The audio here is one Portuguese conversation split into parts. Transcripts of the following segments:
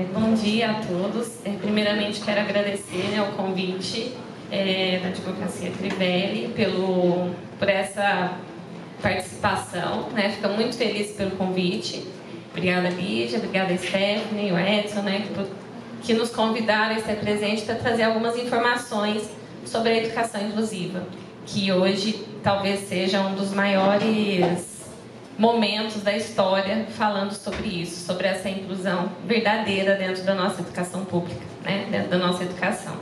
Bom dia a todos. Primeiramente, quero agradecer, né, o convite da Advocacia Crivelli por essa participação, né? Fico muito feliz pelo convite. Obrigada, Lígia, obrigada, Stephanie, o Edson, né, que nos convidaram a estar presente para trazer algumas informações sobre a educação inclusiva, que hoje talvez seja um dos maiores momentos da história falando sobre isso, sobre essa inclusão verdadeira dentro da nossa educação pública, né? Dentro da nossa educação.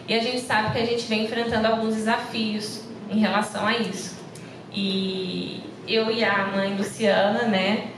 E a gente sabe que a gente vem enfrentando alguns desafios em relação a isso. E eu e a mãe Luciana, né,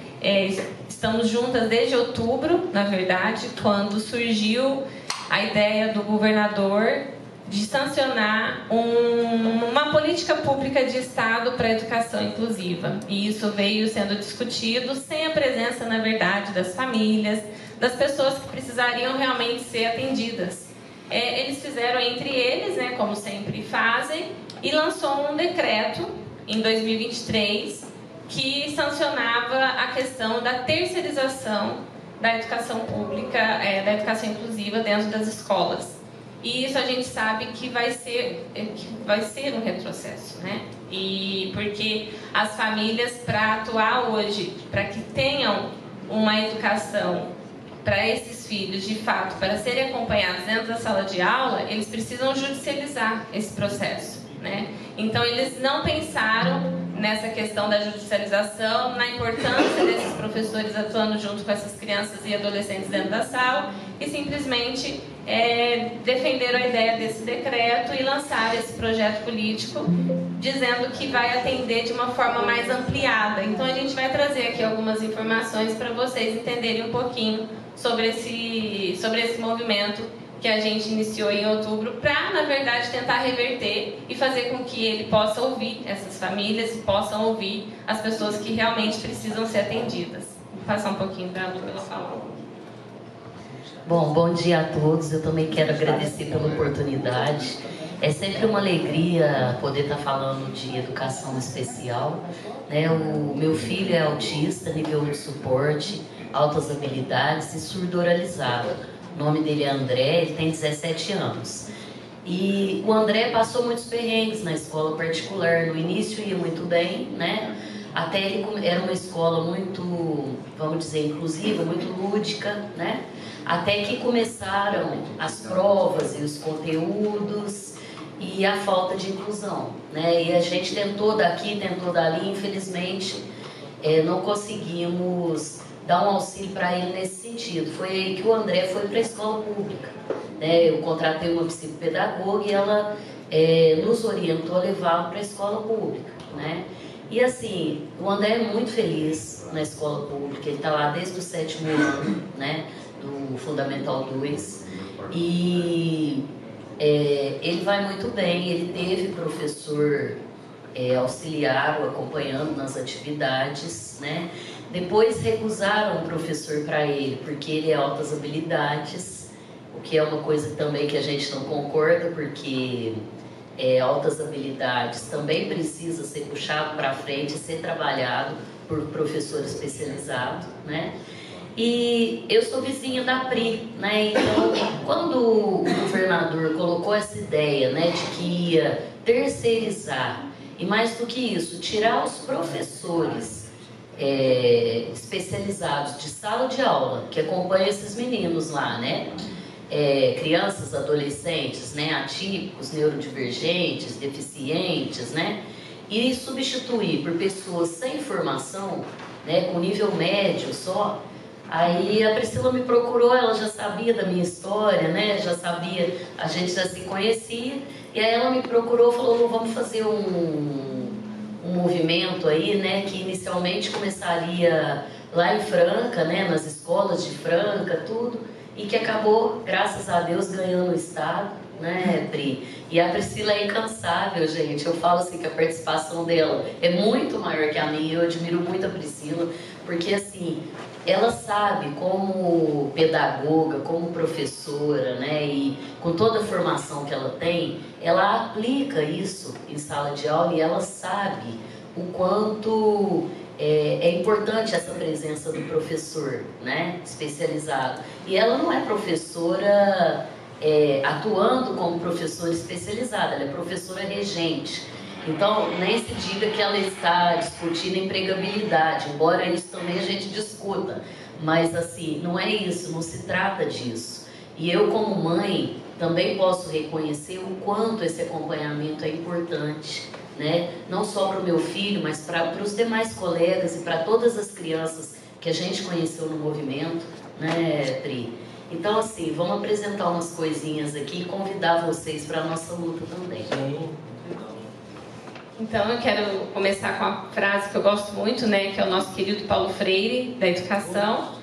estamos juntas desde outubro, na verdade, quando surgiu a ideia do governador de sancionar uma política pública de Estado para a educação inclusiva. E isso veio sendo discutido sem a presença, na verdade, das famílias, das pessoas que precisariam realmente ser atendidas. Eles fizeram entre eles, né, como sempre fazem, e lançou um decreto em 2023 que sancionava a questão da terceirização da educação pública, da educação inclusiva dentro das escolas. E isso a gente sabe que vai ser um retrocesso, né? E porque as famílias, para atuar hoje, para que tenham uma educação para esses filhos, de fato, para serem acompanhados dentro da sala de aula, eles precisam judicializar esse processo, né? Então, eles não pensaram nessa questão da judicialização, na importância desses professores atuando junto com essas crianças e adolescentes dentro da sala, e simplesmente defenderam a ideia desse decreto e lançaram esse projeto político dizendo que vai atender de uma forma mais ampliada. Então a gente vai trazer aqui algumas informações para vocês entenderem um pouquinho sobre esse movimento que a gente iniciou em outubro para, na verdade, tentar reverter e fazer com que ele possa ouvir essas famílias e possam ouvir as pessoas que realmente precisam ser atendidas. Vou passar um pouquinho para a Lu ela falar. Bom dia a todos. Eu também quero agradecer pela oportunidade. É sempre uma alegria poder estar falando de educação especial, né? O meu filho é autista, nível 1 de suporte, altas habilidades e surdo oralizado. O nome dele é André, ele tem 17 anos. E o André passou muitos perrengues na escola particular. No início ia muito bem, né? Até ele era uma escola muito, vamos dizer, inclusiva, muito lúdica, né? Até que começaram as provas e os conteúdos e a falta de inclusão, né? E a gente tentou daqui, tentou dali, infelizmente não conseguimos dar um auxílio para ele nesse sentido. Foi aí que o André foi para a escola pública, né? Eu contratei uma psicopedagoga e ela nos orientou a levá-lo para a escola pública, né? E assim, o André é muito feliz na escola pública, ele está lá desde o 7º ano, né, do Fundamental 2, e ele vai muito bem. Ele teve professor auxiliar o acompanhando nas atividades, né? Depois recusaram um professor para ele, porque ele é altas habilidades, o que é uma coisa também que a gente não concorda, porque altas habilidades também precisa ser puxado para frente e ser trabalhado por professor especializado, né? E eu sou vizinha da Pri, né? Então, quando o governador colocou essa ideia, né, de que ia terceirizar, e mais do que isso, tirar os professores especializados de sala de aula, que acompanham esses meninos lá, né? Crianças, adolescentes, né, atípicos, neurodivergentes, deficientes, né, e substituir por pessoas sem formação, né, com nível médio só. Aí a Priscila me procurou, ela já sabia da minha história, né, já sabia, a gente já se conhecia, e aí ela me procurou e falou: vamos fazer um movimento aí, né, que inicialmente começaria lá em Franca, né, nas escolas de Franca, tudo, e que acabou, graças a Deus, ganhando o estado, né, Pri? E a Priscila é incansável, gente. Eu falo assim que a participação dela é muito maior que a minha. Eu admiro muito a Priscila, porque assim, ela sabe, como pedagoga, como professora, né, e com toda a formação que ela tem, ela aplica isso em sala de aula e ela sabe o quanto é importante essa presença do professor, né, especializado. E ela não é professora atuando como professora especializada, ela é professora regente. Então, nem se diga que ela está discutindo empregabilidade, embora isso também a gente discuta. Mas, assim, não é isso, não se trata disso. E eu, como mãe, também posso reconhecer o quanto esse acompanhamento é importante, né? Não só para o meu filho, mas para os demais colegas e para todas as crianças que a gente conheceu no movimento, né, Pri? Então, assim, vamos apresentar umas coisinhas aqui e convidar vocês para a nossa luta também. Então, eu quero começar com uma frase que eu gosto muito, né, que é o nosso querido Paulo Freire, da educação,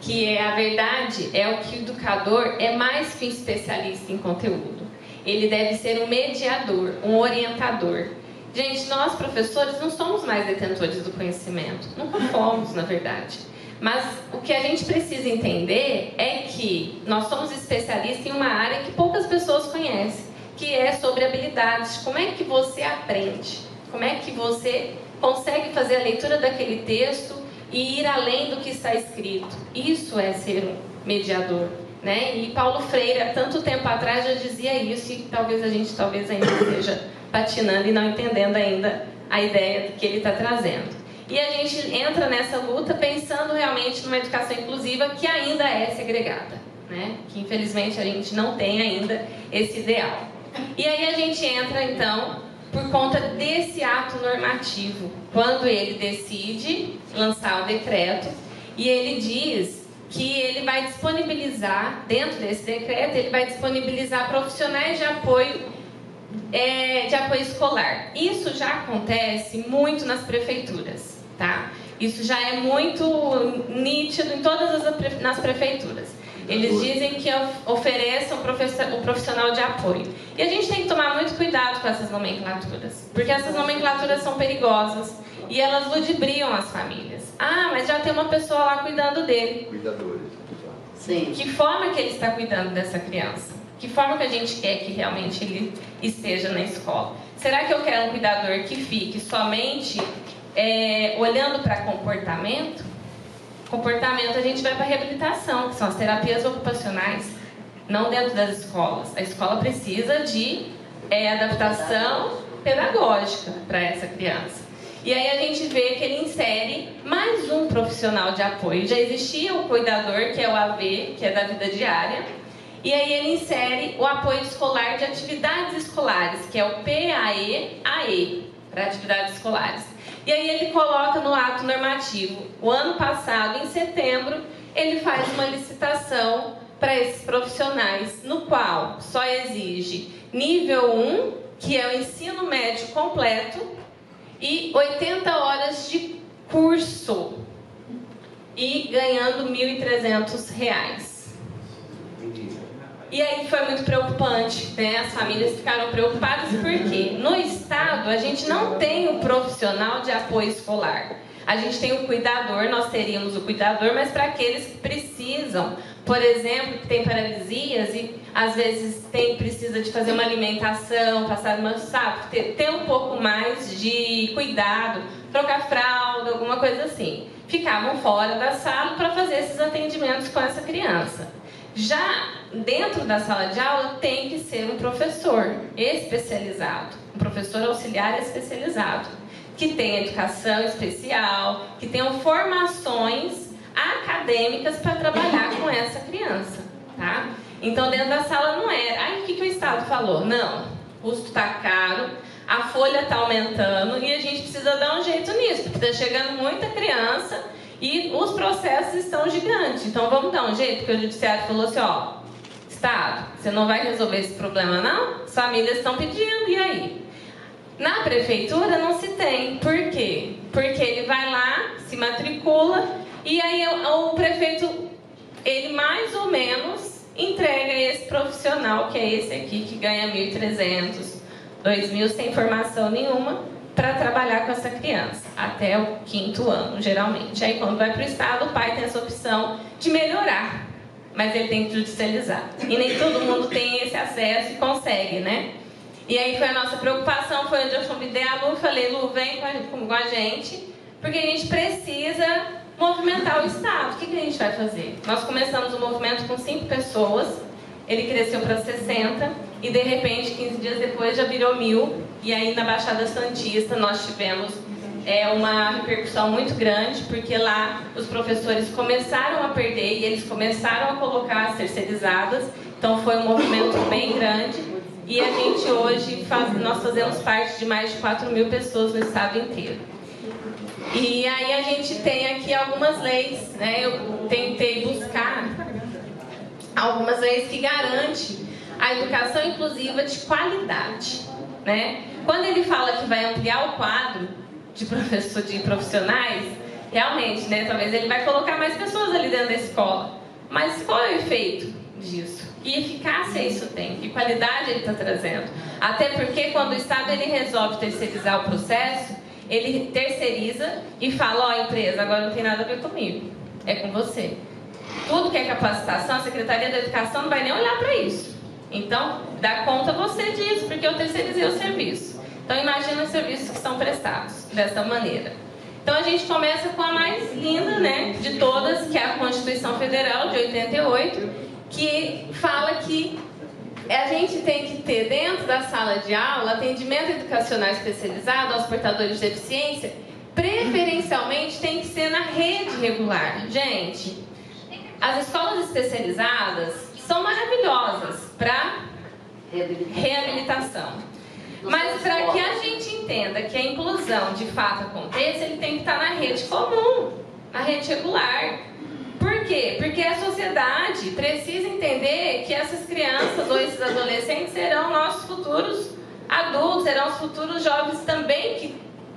que é: a verdade é o que o educador é mais que um especialista em conteúdo. Ele deve ser um mediador, um orientador. Gente, nós professores não somos mais detentores do conhecimento. Nunca fomos, na verdade. Mas o que a gente precisa entender é que nós somos especialistas em uma área que poucas pessoas conhecem, que é sobre habilidades. Como é que você aprende? Como é que você consegue fazer a leitura daquele texto e ir além do que está escrito? Isso é ser um mediador, né? E Paulo Freire, há tanto tempo atrás, já dizia isso, e talvez a gente ainda esteja patinando e não entendendo ainda a ideia que ele está trazendo. E a gente entra nessa luta pensando realmente numa educação inclusiva que ainda é segregada, né? Que infelizmente a gente não tem ainda esse ideal. E aí a gente entra então por conta desse ato normativo, quando ele decide lançar o decreto, e ele diz que ele vai disponibilizar, dentro desse decreto, ele vai disponibilizar profissionais de apoio escolar. Isso já acontece muito nas prefeituras, tá? Isso já é muito nítido em todas nas prefeituras. Eles dizem que ofereçam o profissional de apoio. E a gente tem que tomar muito cuidado com essas nomenclaturas, porque essas nomenclaturas são perigosas e elas ludibriam as famílias. Ah, mas já tem uma pessoa lá cuidando dele. Cuidadores. Sim. Que forma que ele está cuidando dessa criança? Que forma que a gente quer que realmente ele esteja na escola? Será que eu quero um cuidador que fique somente olhando para comportamento? Comportamento, a gente vai para a reabilitação, que são as terapias ocupacionais, não dentro das escolas. A escola precisa de adaptação pedagógica para essa criança. E aí a gente vê que ele insere mais um profissional de apoio. Já existia o cuidador, que é o AV, que é da vida diária, e aí ele insere o apoio escolar de atividades escolares, que é o PAE-AE, para atividades escolares. E aí ele coloca no ato normativo. O ano passado, em setembro, ele faz uma licitação para esses profissionais, no qual só exige nível 1, que é o ensino médio completo, e 80 horas de curso, e ganhando R$ 1.300. E aí foi muito preocupante, né? As famílias ficaram preocupadas porque no estado a gente não tem o profissional de apoio escolar. A gente tem o cuidador, nós teríamos o cuidador, mas para aqueles que precisam, por exemplo, que tem paralisias e às vezes precisa de fazer uma alimentação, passar uma, ter um pouco mais de cuidado, trocar fralda, alguma coisa assim. Ficavam fora da sala para fazer esses atendimentos com essa criança. Já dentro da sala de aula tem que ser um professor especializado, um professor auxiliar especializado, que tenha educação especial, que tenham formações acadêmicas para trabalhar com essa criança, tá? Então dentro da sala não é, aí o que o Estado falou? Não, o custo está caro, a folha está aumentando e a gente precisa dar um jeito nisso, porque está chegando muita criança e os processos estão gigantes. Então vamos dar um jeito, porque o judiciário falou assim, ó, Estado, você não vai resolver esse problema não? As famílias estão pedindo, e aí? Na prefeitura não se tem. Por quê? Porque ele vai lá, se matricula, e aí o prefeito, ele mais ou menos entrega esse profissional, que é esse aqui, que ganha 1.300, 2.000 sem formação nenhuma, para trabalhar com essa criança, até o 5º ano, geralmente. Aí quando vai para o Estado, o pai tem essa opção de melhorar, mas ele tem que judicializar. E nem todo mundo tem esse acesso e consegue, né? E aí foi a nossa preocupação, foi onde eu convidei a Lu, falei, Lu, vem com a gente, Porque a gente precisa movimentar o Estado. O que a gente vai fazer? Nós começamos o movimento com 5 pessoas, ele cresceu para 60 e de repente, 15 dias depois, já virou 1000. E aí na Baixada Santista nós tivemos uma repercussão muito grande, porque lá os professores começaram a perder e eles começaram a colocar as terceirizadas. Então foi um movimento bem grande e a gente hoje, nós fazemos parte de mais de 4.000 pessoas no estado inteiro. E aí a gente tem aqui algumas leis, né? Eu tentei buscar algumas leis que garantem a educação inclusiva de qualidade, né? Quando ele fala que vai ampliar o quadro de profissionais, realmente, né? Talvez ele vai colocar mais pessoas ali dentro da escola. Mas qual é o efeito disso? Que eficácia isso tem? Que qualidade ele está trazendo? Até porque quando o Estado ele resolve terceirizar o processo, ele terceiriza e fala, ó, empresa, agora não tem nada a ver comigo, é com você. Tudo que é capacitação, a Secretaria da Educação não vai nem olhar para isso. Então, dá conta você disso, porque eu terceirizei o serviço. Então, imagina os serviços que são prestados dessa maneira. Então, a gente começa com a mais linda, né, de todas, que é a Constituição Federal de 88, que fala que a gente tem que ter dentro da sala de aula atendimento educacional especializado aos portadores de deficiência, preferencialmente tem que ser na rede regular. Gente, as escolas especializadas são maravilhosas para reabilitação. Mas para que a gente entenda que a inclusão de fato aconteça, ele tem que estar na rede comum, na rede regular. Por quê? Porque a sociedade precisa entender que essas crianças ou esses adolescentes serão nossos futuros adultos, serão os futuros jovens também que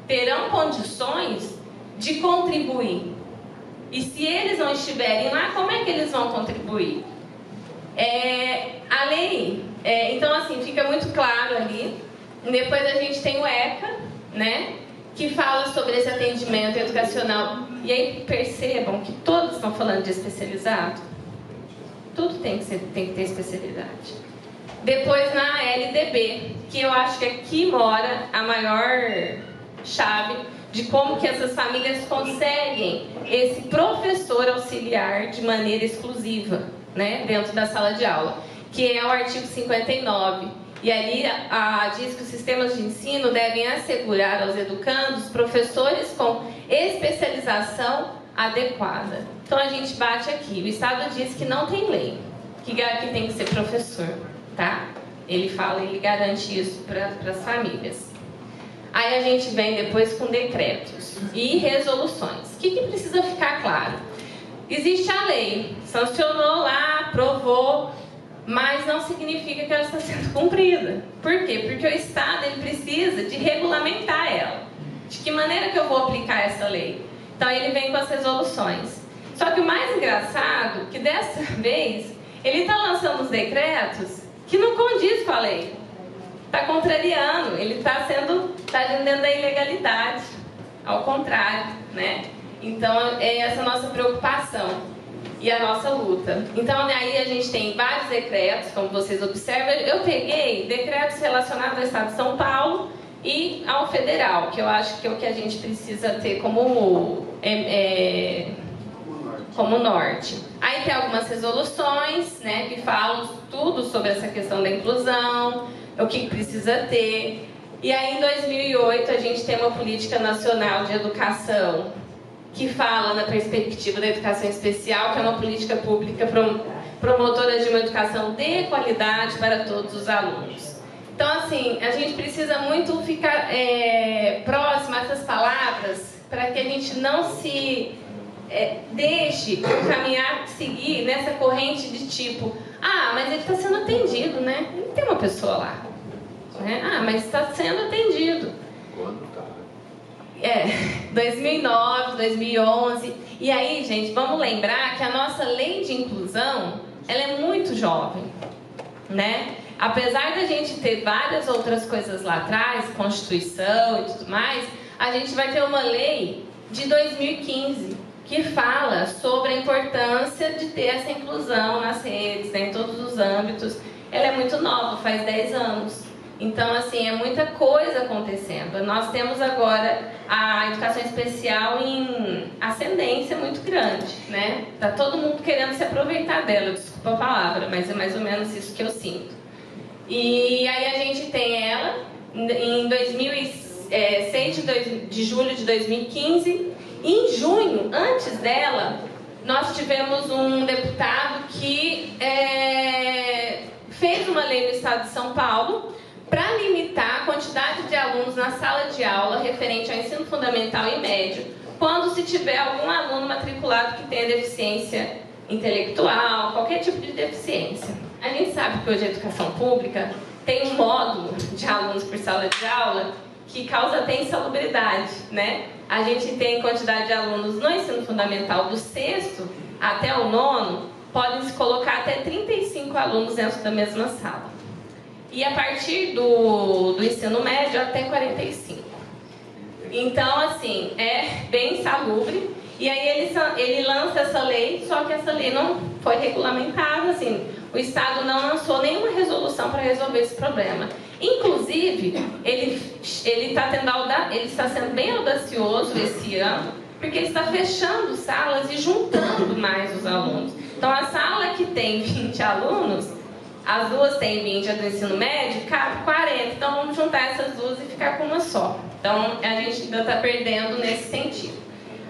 terão condições de contribuir. E se eles não estiverem lá, como é que eles vão contribuir? A lei, então assim, fica muito claro ali. Depois a gente tem o ECA, né, que fala sobre esse atendimento educacional. E aí percebam que todos estão falando de especializado. Tudo tem que ter especialidade. Depois na LDB, que eu acho que aqui mora a maior chave de como que essas famílias conseguem esse professor auxiliar de maneira exclusiva, né, dentro da sala de aula, que é o artigo 59. E ali diz que os sistemas de ensino devem assegurar aos educandos professores com especialização adequada. Então a gente bate aqui, o Estado diz que não tem lei, que tem que ser professor, tá? Ele fala, ele garante isso para as famílias. Aí a gente vem depois com decretos e resoluções. O que precisa ficar claro? Existe a lei, sancionou lá, aprovou, mas não significa que ela está sendo cumprida. Por quê? Porque o Estado ele precisa de regulamentar ela. De que maneira que eu vou aplicar essa lei? Então ele vem com as resoluções. Só que o mais engraçado, que dessa vez, ele está lançando os decretos que não condiz com a lei. Está contrariando, ele está agindo dentro da ilegalidade. Ao contrário, né? Então é essa a nossa preocupação e a nossa luta. Então aí a gente tem vários decretos, como vocês observam. Eu peguei decretos relacionados ao Estado de São Paulo e ao federal, que eu acho que é o que a gente precisa ter como norte. Aí tem algumas resoluções, né, que falam tudo sobre essa questão da inclusão, o que precisa ter. E aí em 2008 a gente tem uma política nacional de educação que fala na perspectiva da educação especial, que é uma política pública promotora de uma educação de qualidade para todos os alunos. Então, assim, a gente precisa muito ficar próximo a essas palavras para que a gente não se deixe caminhar, seguir nessa corrente de tipo, mas ele está sendo atendido, né? Não tem uma pessoa lá. Né? Mas está sendo atendido. 2009, 2011. E aí, gente, vamos lembrar que a nossa lei de inclusão, ela é muito jovem, né? Apesar da gente ter várias outras coisas lá atrás, Constituição e tudo mais, a gente vai ter uma lei de 2015 que fala sobre a importância de ter essa inclusão nas redes, né, em todos os âmbitos. Ela é muito nova, faz 10 anos. Então, assim, é muita coisa acontecendo. Nós temos agora a educação especial em ascendência muito grande, né? Tá todo mundo querendo se aproveitar dela, desculpa a palavra, mas é mais ou menos isso que eu sinto. E aí a gente tem ela em 6 de julho de 2015. Em junho, antes dela, nós tivemos um deputado que fez uma lei no estado de São Paulo para limitar a quantidade de alunos na sala de aula referente ao ensino fundamental e médio, quando se tiver algum aluno matriculado que tenha deficiência intelectual, qualquer tipo de deficiência. A gente sabe que hoje a educação pública tem um módulo de alunos por sala de aula que causa até insalubridade, né? A gente tem quantidade de alunos no ensino fundamental do 6º até o 9º, podem se colocar até 35 alunos dentro da mesma sala. E a partir do ensino médio até 45. Então, assim, é bem insalubre. E aí ele lança essa lei, só que essa lei não foi regulamentada, assim, o Estado não lançou nenhuma resolução para resolver esse problema. Inclusive, ele está sendo bem audacioso esse ano, porque ele está fechando salas e juntando mais os alunos. Então, a sala que tem 20 alunos, as duas têm 20, a do ensino médio, cabe 40. Então, vamos juntar essas duas e ficar com uma só. Então, a gente ainda está perdendo nesse sentido.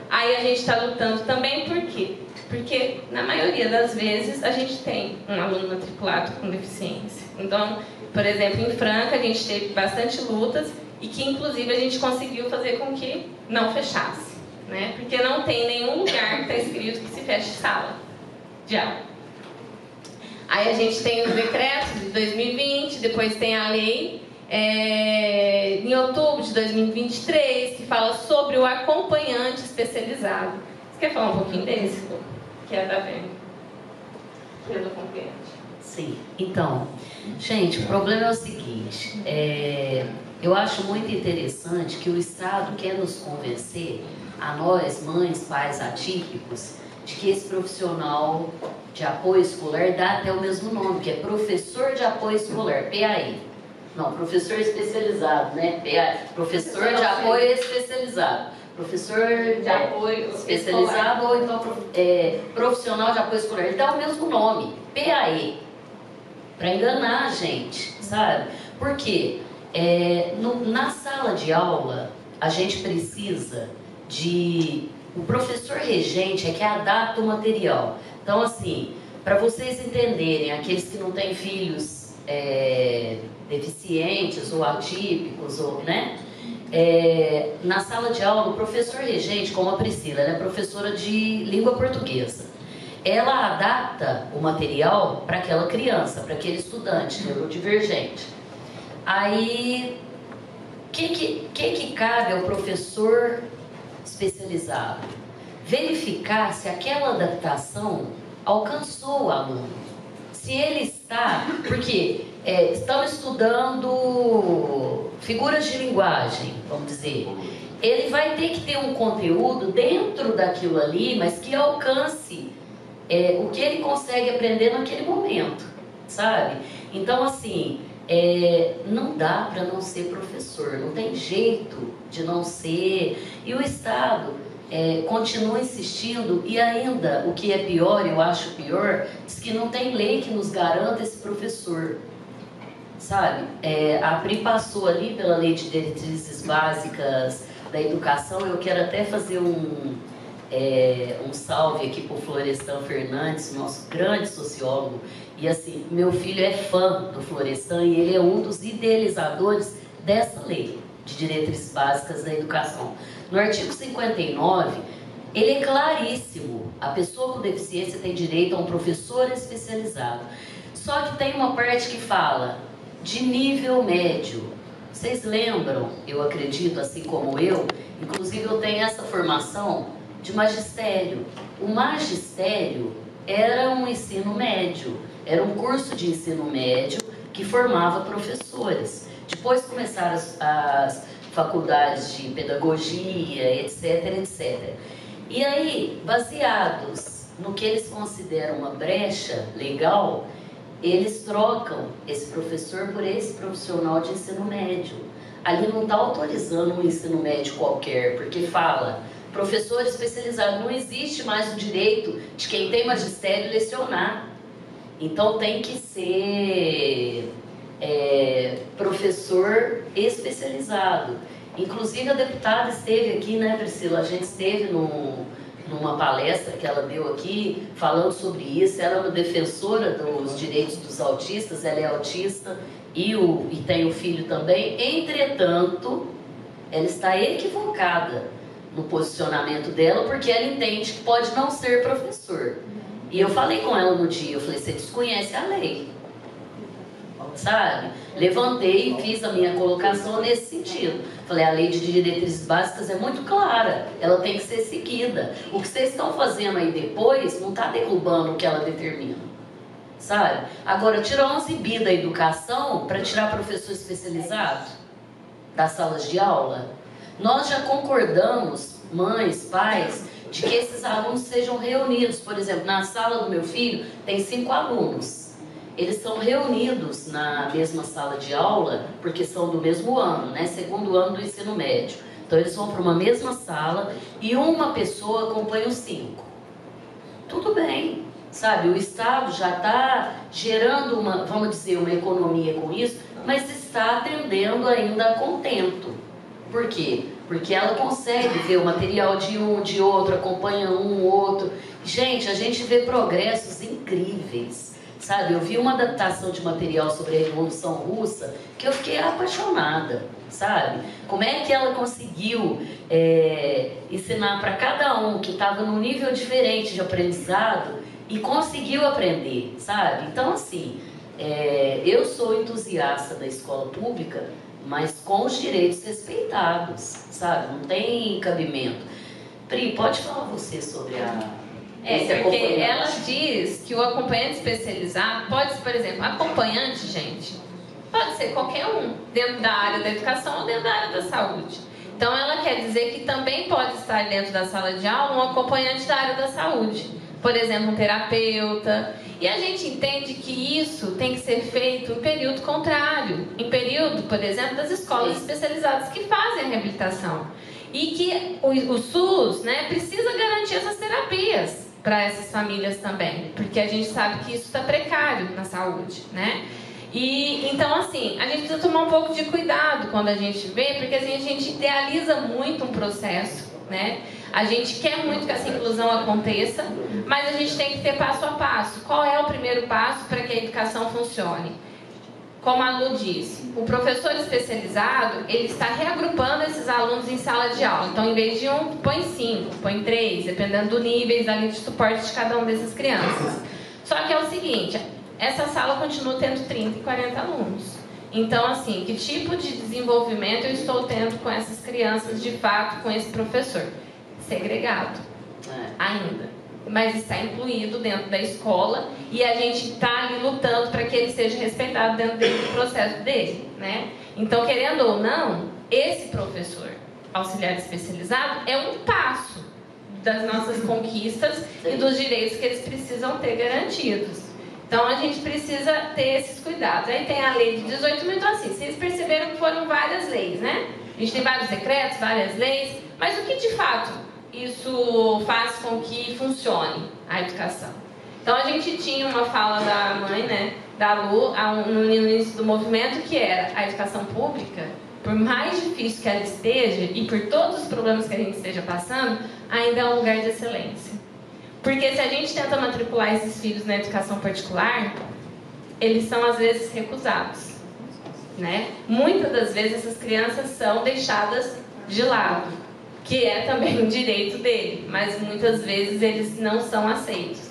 Aí, a gente está lutando também por quê? Porque, na maioria das vezes, a gente tem um aluno matriculado com deficiência. Então, por exemplo, em Franca, a gente teve bastante lutas e que, inclusive, a gente conseguiu fazer com que não fechasse, né? Porque não tem nenhum lugar que está escrito que se feche sala de aula. Aí a gente tem os decretos de 2020, depois tem a lei em outubro de 2023, que fala sobre o acompanhante especializado. Você quer falar um pouquinho desse, Lu? Que é da VEM, que é do acompanhante. Sim, então, gente, o problema é o seguinte, eu acho muito interessante que o Estado quer nos convencer, a nós, mães, pais atípicos, de que esse profissional de apoio escolar dá até o mesmo nome, que é professor de apoio escolar, PAE. Não, professor especializado, né? PAE, professor de apoio especializado. Professor de apoio especializado escolar. Ou então profissional de apoio escolar. Ele dá o mesmo nome, PAE, para enganar a gente, sabe? Porque na sala de aula a gente precisa de... O professor regente é que adapta o material. Então, assim, para vocês entenderem, aqueles que não têm filhos deficientes ou atípicos, né? Na sala de aula, o professor regente, como a Priscila, ela é professora de língua portuguesa. Ela adapta o material para aquela criança, para aquele estudante neurodivergente. Aí, o que cabe ao professor especializado? Verificar se aquela adaptação alcançou o aluno. Se ele está... Porque estamos estudando figuras de linguagem, vamos dizer. Ele vai ter que ter um conteúdo dentro daquilo ali, mas que alcance o que ele consegue aprender naquele momento, sabe? Então, assim, não dá para não ser professor, não tem jeito de não ser. E o Estado continua insistindo, e ainda, o que é pior, eu acho pior, diz que não tem lei que nos garanta esse professor, sabe? A Pri passou ali pela Lei de Diretrizes Básicas da Educação. Eu quero até fazer um salve aqui para o Florestan Fernandes, nosso grande sociólogo. E assim, meu filho é fã do Florestan e ele é um dos idealizadores dessa lei de diretrizes básicas da educação. No artigo 59, ele é claríssimo. A pessoa com deficiência tem direito a um professor especializado. Só que tem uma parte que fala de nível médio. Vocês lembram, eu acredito, assim como eu, inclusive eu tenho essa formação de magistério. O magistério era um ensino médio, era um curso de ensino médio que formava professores. Depois começaram as faculdades de pedagogia, etc, etc. E aí, baseados no que eles consideram uma brecha legal, eles trocam esse professor por esse profissional de ensino médio. Ali não está autorizando um ensino médio qualquer, porque fala, professor especializado, não existe mais o direito de quem tem magistério lecionar. Então tem que ser professor especializado. Inclusive a deputada esteve aqui, né, Priscila? A gente esteve numa palestra que ela deu aqui, falando sobre isso. Ela é uma defensora dos direitos dos autistas, ela é autista e tem o filho também. Entretanto, ela está equivocada no posicionamento dela, porque ela entende que pode não ser professor. E eu falei com ela no dia, eu falei, você desconhece a lei, sabe? Levantei e fiz a minha colocação nesse sentido. Falei, a lei de diretrizes básicas é muito clara, ela tem que ser seguida. O que vocês estão fazendo aí depois não está derrubando o que ela determina, sabe? Agora, tirar um zibi da educação para tirar professor especializado das salas de aula, nós já concordamos, mães, pais, de que esses alunos sejam reunidos. Por exemplo, na sala do meu filho tem 5 alunos. Eles são reunidos na mesma sala de aula, porque são do mesmo ano, né? Segundo ano do ensino médio. Então eles vão para uma mesma sala e uma pessoa acompanha os 5. Tudo bem, sabe? O Estado já está gerando uma, vamos dizer, uma economia com isso, mas está atendendo ainda a contento. Por quê? Porque ela consegue ver o material de um, de outro, acompanha um, outro. Gente, a gente vê progressos incríveis, sabe? Eu vi uma adaptação de material sobre a Revolução Russa que eu fiquei apaixonada, sabe? Como é que ela conseguiu ensinar para cada um que estava num nível diferente de aprendizado e conseguiu aprender, sabe? Então, assim, eu sou entusiasta da escola pública, mas com os direitos respeitados, sabe? Não tem cabimento. Pri, pode falar você sobre porque ela diz que o acompanhante especializado pode ser, por exemplo, acompanhante, gente, pode ser qualquer um, dentro da área da educação ou dentro da área da saúde. Então ela quer dizer que também pode estar dentro da sala de aula um acompanhante da área da saúde. Por exemplo, um terapeuta. E a gente entende que isso tem que ser feito em período contrário. Em período, por exemplo, das escolas especializadas que fazem a reabilitação. E que o SUS, né, precisa garantir essas terapias para essas famílias também. Porque a gente sabe que isso está precário na saúde, né? E então, assim, a gente precisa tomar um pouco de cuidado quando a gente vê, porque assim, a gente idealiza muito um processo, né? A gente quer muito que essa inclusão aconteça, mas a gente tem que ter passo a passo. Qual é o primeiro passo para que a educação funcione? Como a Lu disse, o professor especializado, ele está reagrupando esses alunos em sala de aula. Então, em vez de um, põe 5, põe 3, dependendo do nível da linha de suporte de cada uma dessas crianças. Só que é o seguinte, essa sala continua tendo 30 e 40 alunos. Então, assim, que tipo de desenvolvimento eu estou tendo com essas crianças, de fato, com esse professor? Segregado, ainda. Mas está incluído dentro da escola e a gente está ali lutando para que ele seja respeitado dentro do processo dele, né? Então, querendo ou não, esse professor auxiliar especializado é um passo das nossas conquistas e dos direitos que eles precisam ter garantidos. Então, a gente precisa ter esses cuidados. Aí tem a lei de 18 mil, então assim, vocês perceberam que foram várias leis, né? A gente tem vários decretos, várias leis, mas o que de fato isso faz com que funcione a educação? Então, a gente tinha uma fala da mãe, né, da Lu, no início do movimento, que era a educação pública, por mais difícil que ela esteja e por todos os problemas que a gente esteja passando, ainda é um lugar de excelência. Porque se a gente tenta matricular esses filhos na educação particular, eles são às vezes recusados, né? Muitas das vezes essas crianças são deixadas de lado, que é também um direito dele, mas muitas vezes eles não são aceitos,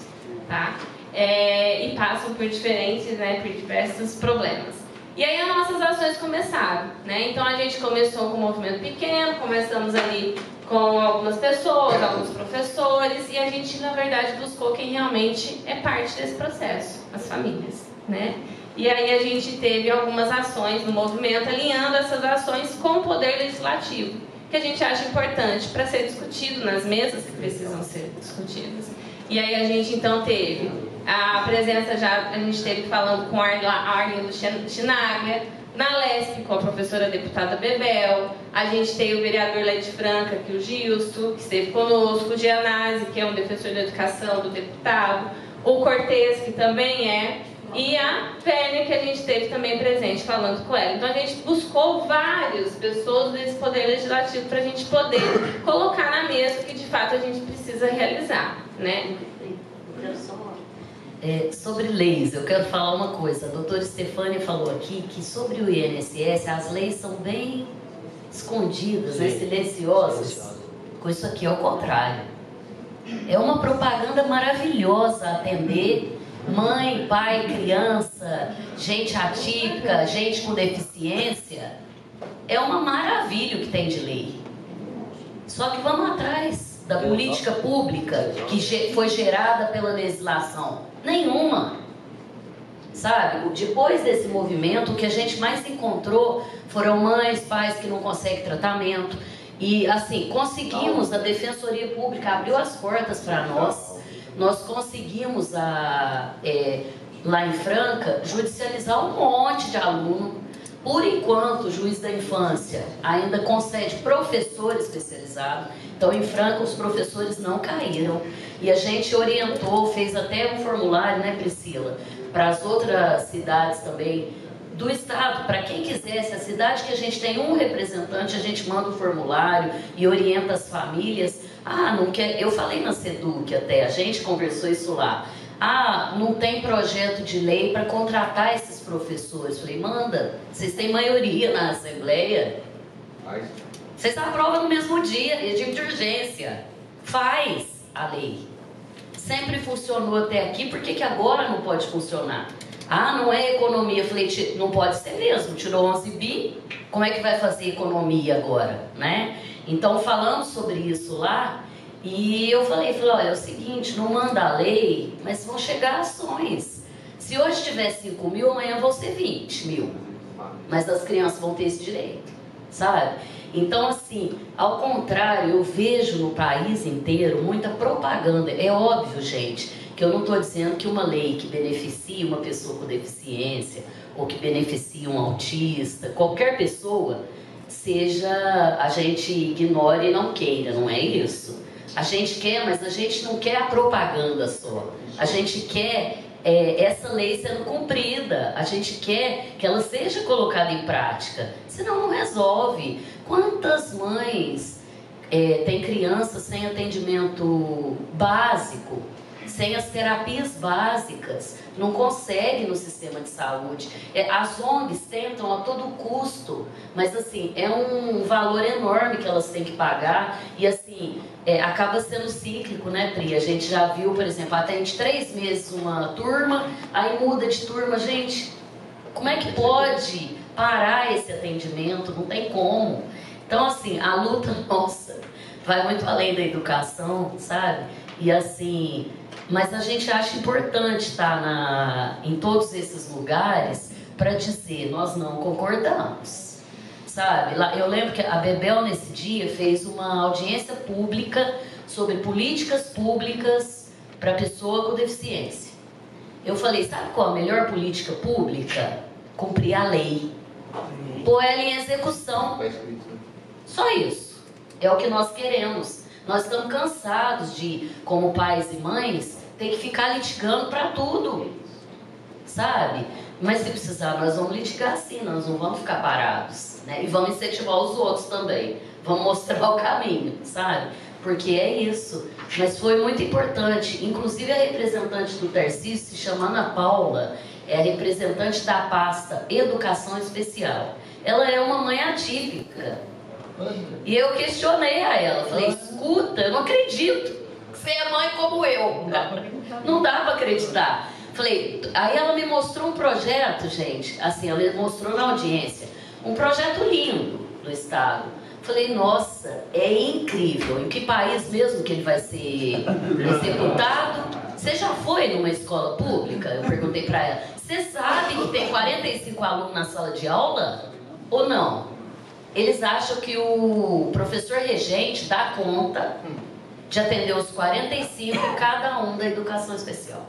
tá? E passam por diferentes, né, por diversos problemas. E aí as nossas ações começaram, né? Então a gente começou com um movimento pequeno, começamos ali com algumas pessoas, alguns professores, e a gente, na verdade, buscou quem realmente é parte desse processo, as famílias, né? E aí a gente teve algumas ações no movimento, alinhando essas ações com o poder legislativo, que a gente acha importante para ser discutido nas mesas que precisam ser discutidas. E aí a gente, então, teve A presença já a gente teve falando com a Arlindo Chinaga, na LESP com a professora deputada Bebel, a gente tem o vereador lá de Franca, que é o Gilson, que esteve conosco, o Gianazzi, que é um defensor da educação do deputado, o Cortez, que também é, e a Vênia, que a gente teve também presente falando com ela. Então a gente buscou várias pessoas desse poder legislativo para a gente poder colocar na mesa o que de fato a gente precisa realizar, né? Sobre leis, eu quero falar uma coisa. A doutora Stefânia falou aqui que sobre o INSS as leis são bem escondidas, né, silenciosas. Com isso aqui é o contrário. É uma propaganda maravilhosa atender mãe, pai, criança, gente atípica, gente com deficiência. É uma maravilha o que tem de lei. Só que vamos atrás da política pública que foi gerada pela legislação. Nenhuma. Sabe? Depois desse movimento, o que a gente mais encontrou foram mães, pais que não conseguem tratamento. E assim, conseguimos, a Defensoria Pública abriu as portas para nós. Nós conseguimos, lá em Franca, judicializar um monte de aluno. Por enquanto, o juiz da infância ainda concede professor especializado. Então, em Franca, os professores não caíram. E a gente orientou, fez até um formulário, né, Priscila, para as outras cidades também do estado, para quem quisesse. A cidade que a gente tem um representante, a gente manda um formulário e orienta as famílias. Não quer. Eu falei na SEDUC até, a gente conversou isso lá. Não tem projeto de lei para contratar esses professores. Falei, manda, vocês têm maioria na Assembleia. Vocês aprovam no mesmo dia, regime de urgência. Faz a lei. Sempre funcionou até aqui, por que agora não pode funcionar? Não é economia. Falei, não pode ser mesmo, tirou 11 bi, como é que vai fazer economia agora, né? Então, falamos sobre isso lá, e eu falei, olha, é o seguinte, não manda a lei, mas vão chegar ações. Se hoje tiver 5 mil, amanhã vão ser 20 mil. Mas as crianças vão ter esse direito, sabe? Então, assim, ao contrário, eu vejo no país inteiro muita propaganda. É óbvio, gente, que eu não estou dizendo que uma lei que beneficie uma pessoa com deficiência, ou que beneficie um autista, qualquer pessoa, a gente ignore e não queira, não é isso. A gente quer, mas a gente não quer a propaganda só. A gente quer essa lei sendo cumprida. A gente quer que ela seja colocada em prática. Senão não resolve. Quantas mães têm crianças sem atendimento básico, sem as terapias básicas, não consegue no sistema de saúde. As ONGs tentam a todo custo, mas assim, é um valor enorme que elas têm que pagar e assim, acaba sendo cíclico, né, Pri? A gente já viu, por exemplo, atende 3 meses uma turma, aí muda de turma. Gente, como é que pode parar esse atendimento? Não tem como. Então, assim, a luta nossa vai muito além da educação, sabe? E assim, mas a gente acha importante estar em todos esses lugares para dizer, nós não concordamos, sabe? Eu lembro que a Bebel nesse dia fez uma audiência pública sobre políticas públicas para pessoa com deficiência. Eu falei, sabe qual a melhor política pública? Cumprir a lei, pôr ela em execução. Só isso. É o que nós queremos. Nós estamos cansados de, como pais e mães, ter que ficar litigando para tudo, sabe? Mas se precisar, nós vamos litigar sim, nós não vamos ficar parados, né? E vamos incentivar os outros também, vamos mostrar o caminho, sabe? Porque é isso. Mas foi muito importante, inclusive a representante do Tarcísio, se chama Ana Paula, é a representante da pasta Educação Especial. Ela é uma mãe atípica. E eu questionei a ela, falei, escuta, eu não acredito que você é mãe como eu. Não dá pra acreditar. Falei, aí ela me mostrou um projeto, gente, assim, ela mostrou na audiência, um projeto lindo do Estado. Falei, nossa, é incrível. Em que país mesmo que ele vai ser executado? Você já foi numa escola pública? Eu perguntei pra ela. Você sabe que tem 45 alunos na sala de aula? Ou não? Eles acham que o professor regente dá conta de atender os 45, cada um da educação especial.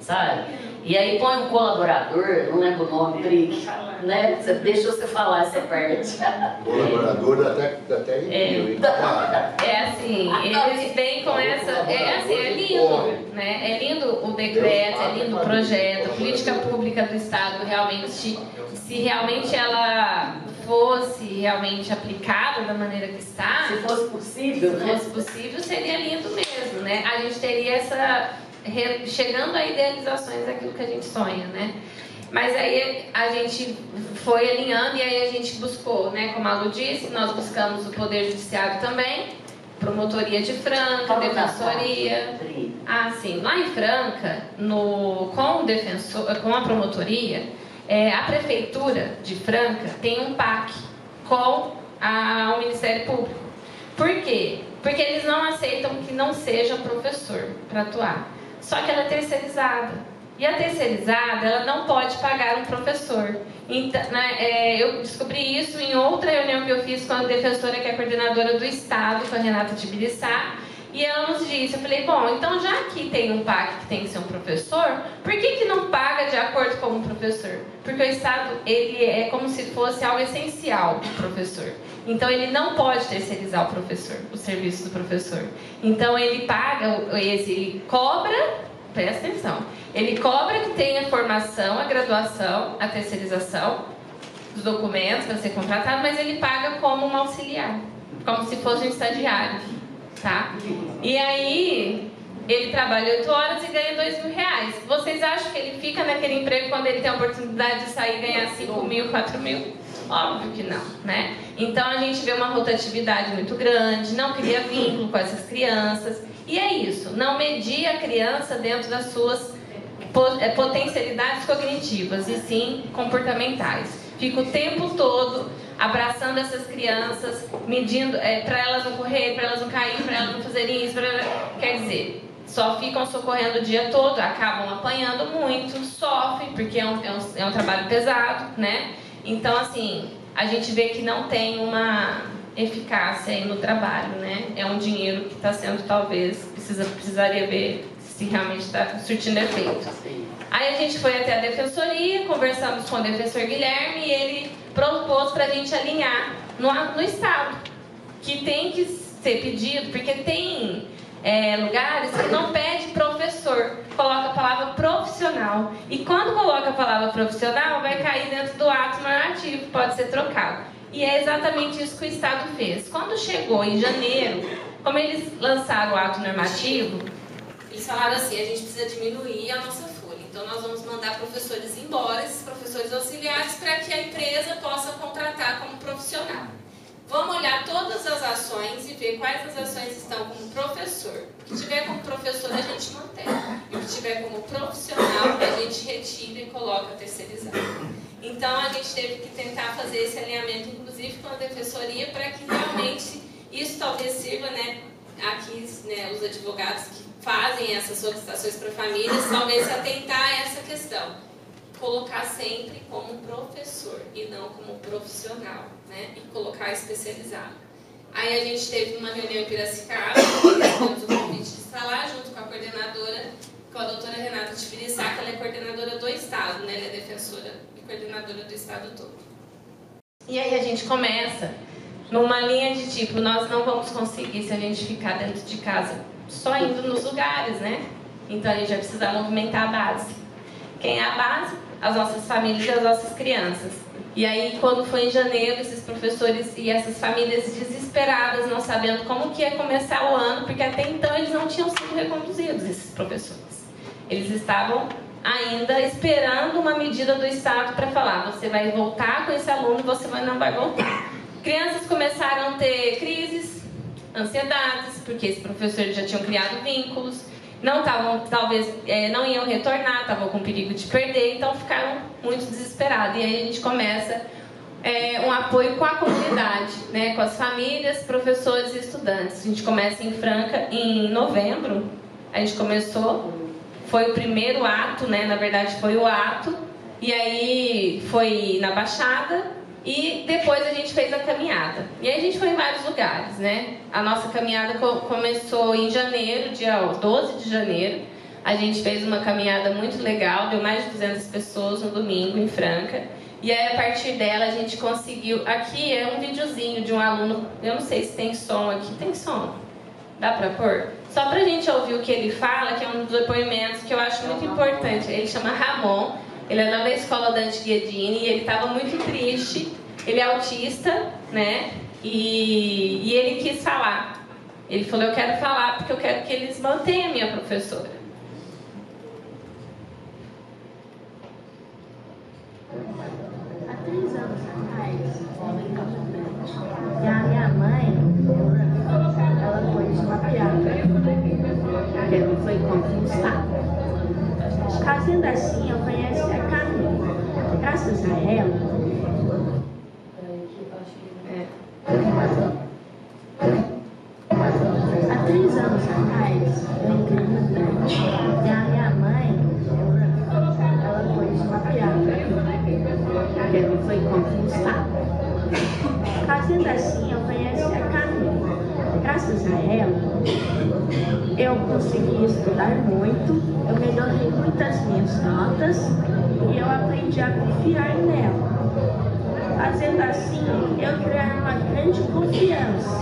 sabe? E aí põe um colaborador, não lembro o nome, Trick, né? Deixa você falar essa parte. Colaborador até assim, eles vêm com essa... é lindo, né? É lindo o decreto, é lindo o projeto, a política pública do Estado realmente, se realmente ela fosse realmente aplicada da maneira que está... Se fosse possível, né? Se fosse possível, seria lindo mesmo, né? A gente teria essa... chegando a idealizações daquilo que a gente sonha, né? Mas aí a gente foi alinhando e aí a gente buscou, né? Como a Lu disse, nós buscamos o Poder Judiciário também, Promotoria de Franca, Defensoria. Ah, sim. Lá em Franca, com a Promotoria, a Prefeitura de Franca tem um PAC com o Ministério Público. Por quê? Porque eles não aceitam que não seja professor para atuar. Só que ela é terceirizada. E a terceirizada, ela não pode pagar um professor. Então, eu descobri isso em outra reunião que eu fiz com a defensora, que é a coordenadora do Estado, com a Renata Tibiriçá. E ela nos disse, eu falei, bom, então já que tem um PAC que tem que ser um professor, por que não paga de acordo com um professor? Porque o Estado, ele é como se fosse algo essencial para o professor. Então, ele não pode terceirizar o professor, o serviço do professor. Então, ele paga, ele cobra, presta atenção, ele cobra que tenha formação, a graduação, a terceirização, os documentos para ser contratado, mas ele paga como um auxiliar, como se fosse um estagiário, tá? E aí, ele trabalha 8 horas e ganha R$2.000. Vocês acham que ele fica naquele emprego quando ele tem a oportunidade de sair e ganhar 5.000, 4.000? Óbvio que não, né? Então a gente vê uma rotatividade muito grande, não cria vínculo com essas crianças. E é isso, não medir a criança dentro das suas potencialidades cognitivas, e sim comportamentais. Fica o tempo todo abraçando essas crianças, medindo, para elas não correr, para elas não cair, para elas não fazerem isso, quer dizer, só ficam socorrendo o dia todo, acabam apanhando muito, sofrem, porque é um trabalho pesado, né? Então, assim, a gente vê que não tem uma eficácia aí no trabalho, né? É um dinheiro que está sendo, talvez, precisaria ver se realmente está surtindo efeito. Aí a gente foi até a defensoria, conversamos com o defensor Guilherme e ele propôs para a gente alinhar no Estado, que tem que ser pedido, porque tem lugares que não pede professor, coloca a palavra profissional. E quando coloca a palavra profissional, vai cair dentro do ato normativo, pode ser trocado. E é exatamente isso que o Estado fez. Quando chegou em janeiro, como eles lançaram o ato normativo, eles falaram assim, a gente precisa diminuir a nossa folha. Então nós vamos mandar professores embora, esses professores auxiliares, para que a empresa possa contratar como profissional. Vamos olhar todas as ações e ver quais as ações estão como professor. O que tiver como professor a gente mantém. E o que tiver como profissional a gente retira e coloca terceirizado. Então a gente teve que tentar fazer esse alinhamento, inclusive com a defensoria, para que realmente isso talvez sirva, né, aqui, né, os advogados que fazem essas solicitações para famílias, talvez se atentar a essa questão. Colocar sempre como professor e não como profissional, né? E colocar especializado. Aí a gente teve uma reunião em Piracicaba, recebemos o convite de estar lá junto com a coordenadora, com a doutora Renata Tibiriçá, que ela é coordenadora do Estado, né? Ela é defensora e coordenadora do Estado todo. E aí a gente começa numa linha de tipo, nós não vamos conseguir se a gente ficar dentro de casa só indo nos lugares, né? Então a gente vai precisar movimentar a base. Quem é a base? As nossas famílias e as nossas crianças. E aí, quando foi em janeiro, esses professores e essas famílias desesperadas, não sabendo como que ia começar o ano, porque até então eles não tinham sido reconduzidos, esses professores. Eles estavam ainda esperando uma medida do Estado para falar, você vai voltar com esse aluno, você não vai voltar. Crianças começaram a ter crises, ansiedades, porque esses professores já tinham criado vínculos, não estavam, talvez, não iam retornar, estavam com perigo de perder, então ficaram muito desesperados. E aí a gente começa um apoio com a comunidade, né, com as famílias, professores e estudantes. A gente começa em Franca em novembro, a gente começou, foi o primeiro ato, né, na verdade foi o ato, e aí foi na Baixada, e depois a gente fez a caminhada. E aí a gente foi em vários lugares, né? A nossa caminhada começou em janeiro, dia 12 de janeiro. A gente fez uma caminhada muito legal, deu mais de 200 pessoas no domingo em Franca. E aí, a partir dela, a gente conseguiu... Aqui é um videozinho de um aluno, eu não sei se tem som aqui. Tem som? Dá pra pôr? Só pra gente ouvir o que ele fala, que é um dos depoimentos que eu acho muito importante. Ele chama Ramon, ele é da escola Dante Guedini, e ele estava muito triste. Ele é autista, né? E ele quis falar. Ele falou, eu quero falar porque eu quero que eles mantenham a minha professora. Há 3 anos atrás, e a minha mãe, ela foi desmapeada. Ela foi conquistada. Fazendo assim, eu conheci a Camila. Graças a ela, há 3 anos atrás, eu entrei no Dante. E a minha mãe, ela foi desmapeada. Ela foi conquistada. Fazendo assim, eu conheci a Camila. Graças a ela, eu consegui estudar muito, eu melhorei muitas minhas notas e eu aprendi a confiar nela. Fazendo assim, eu criei uma grande confiança.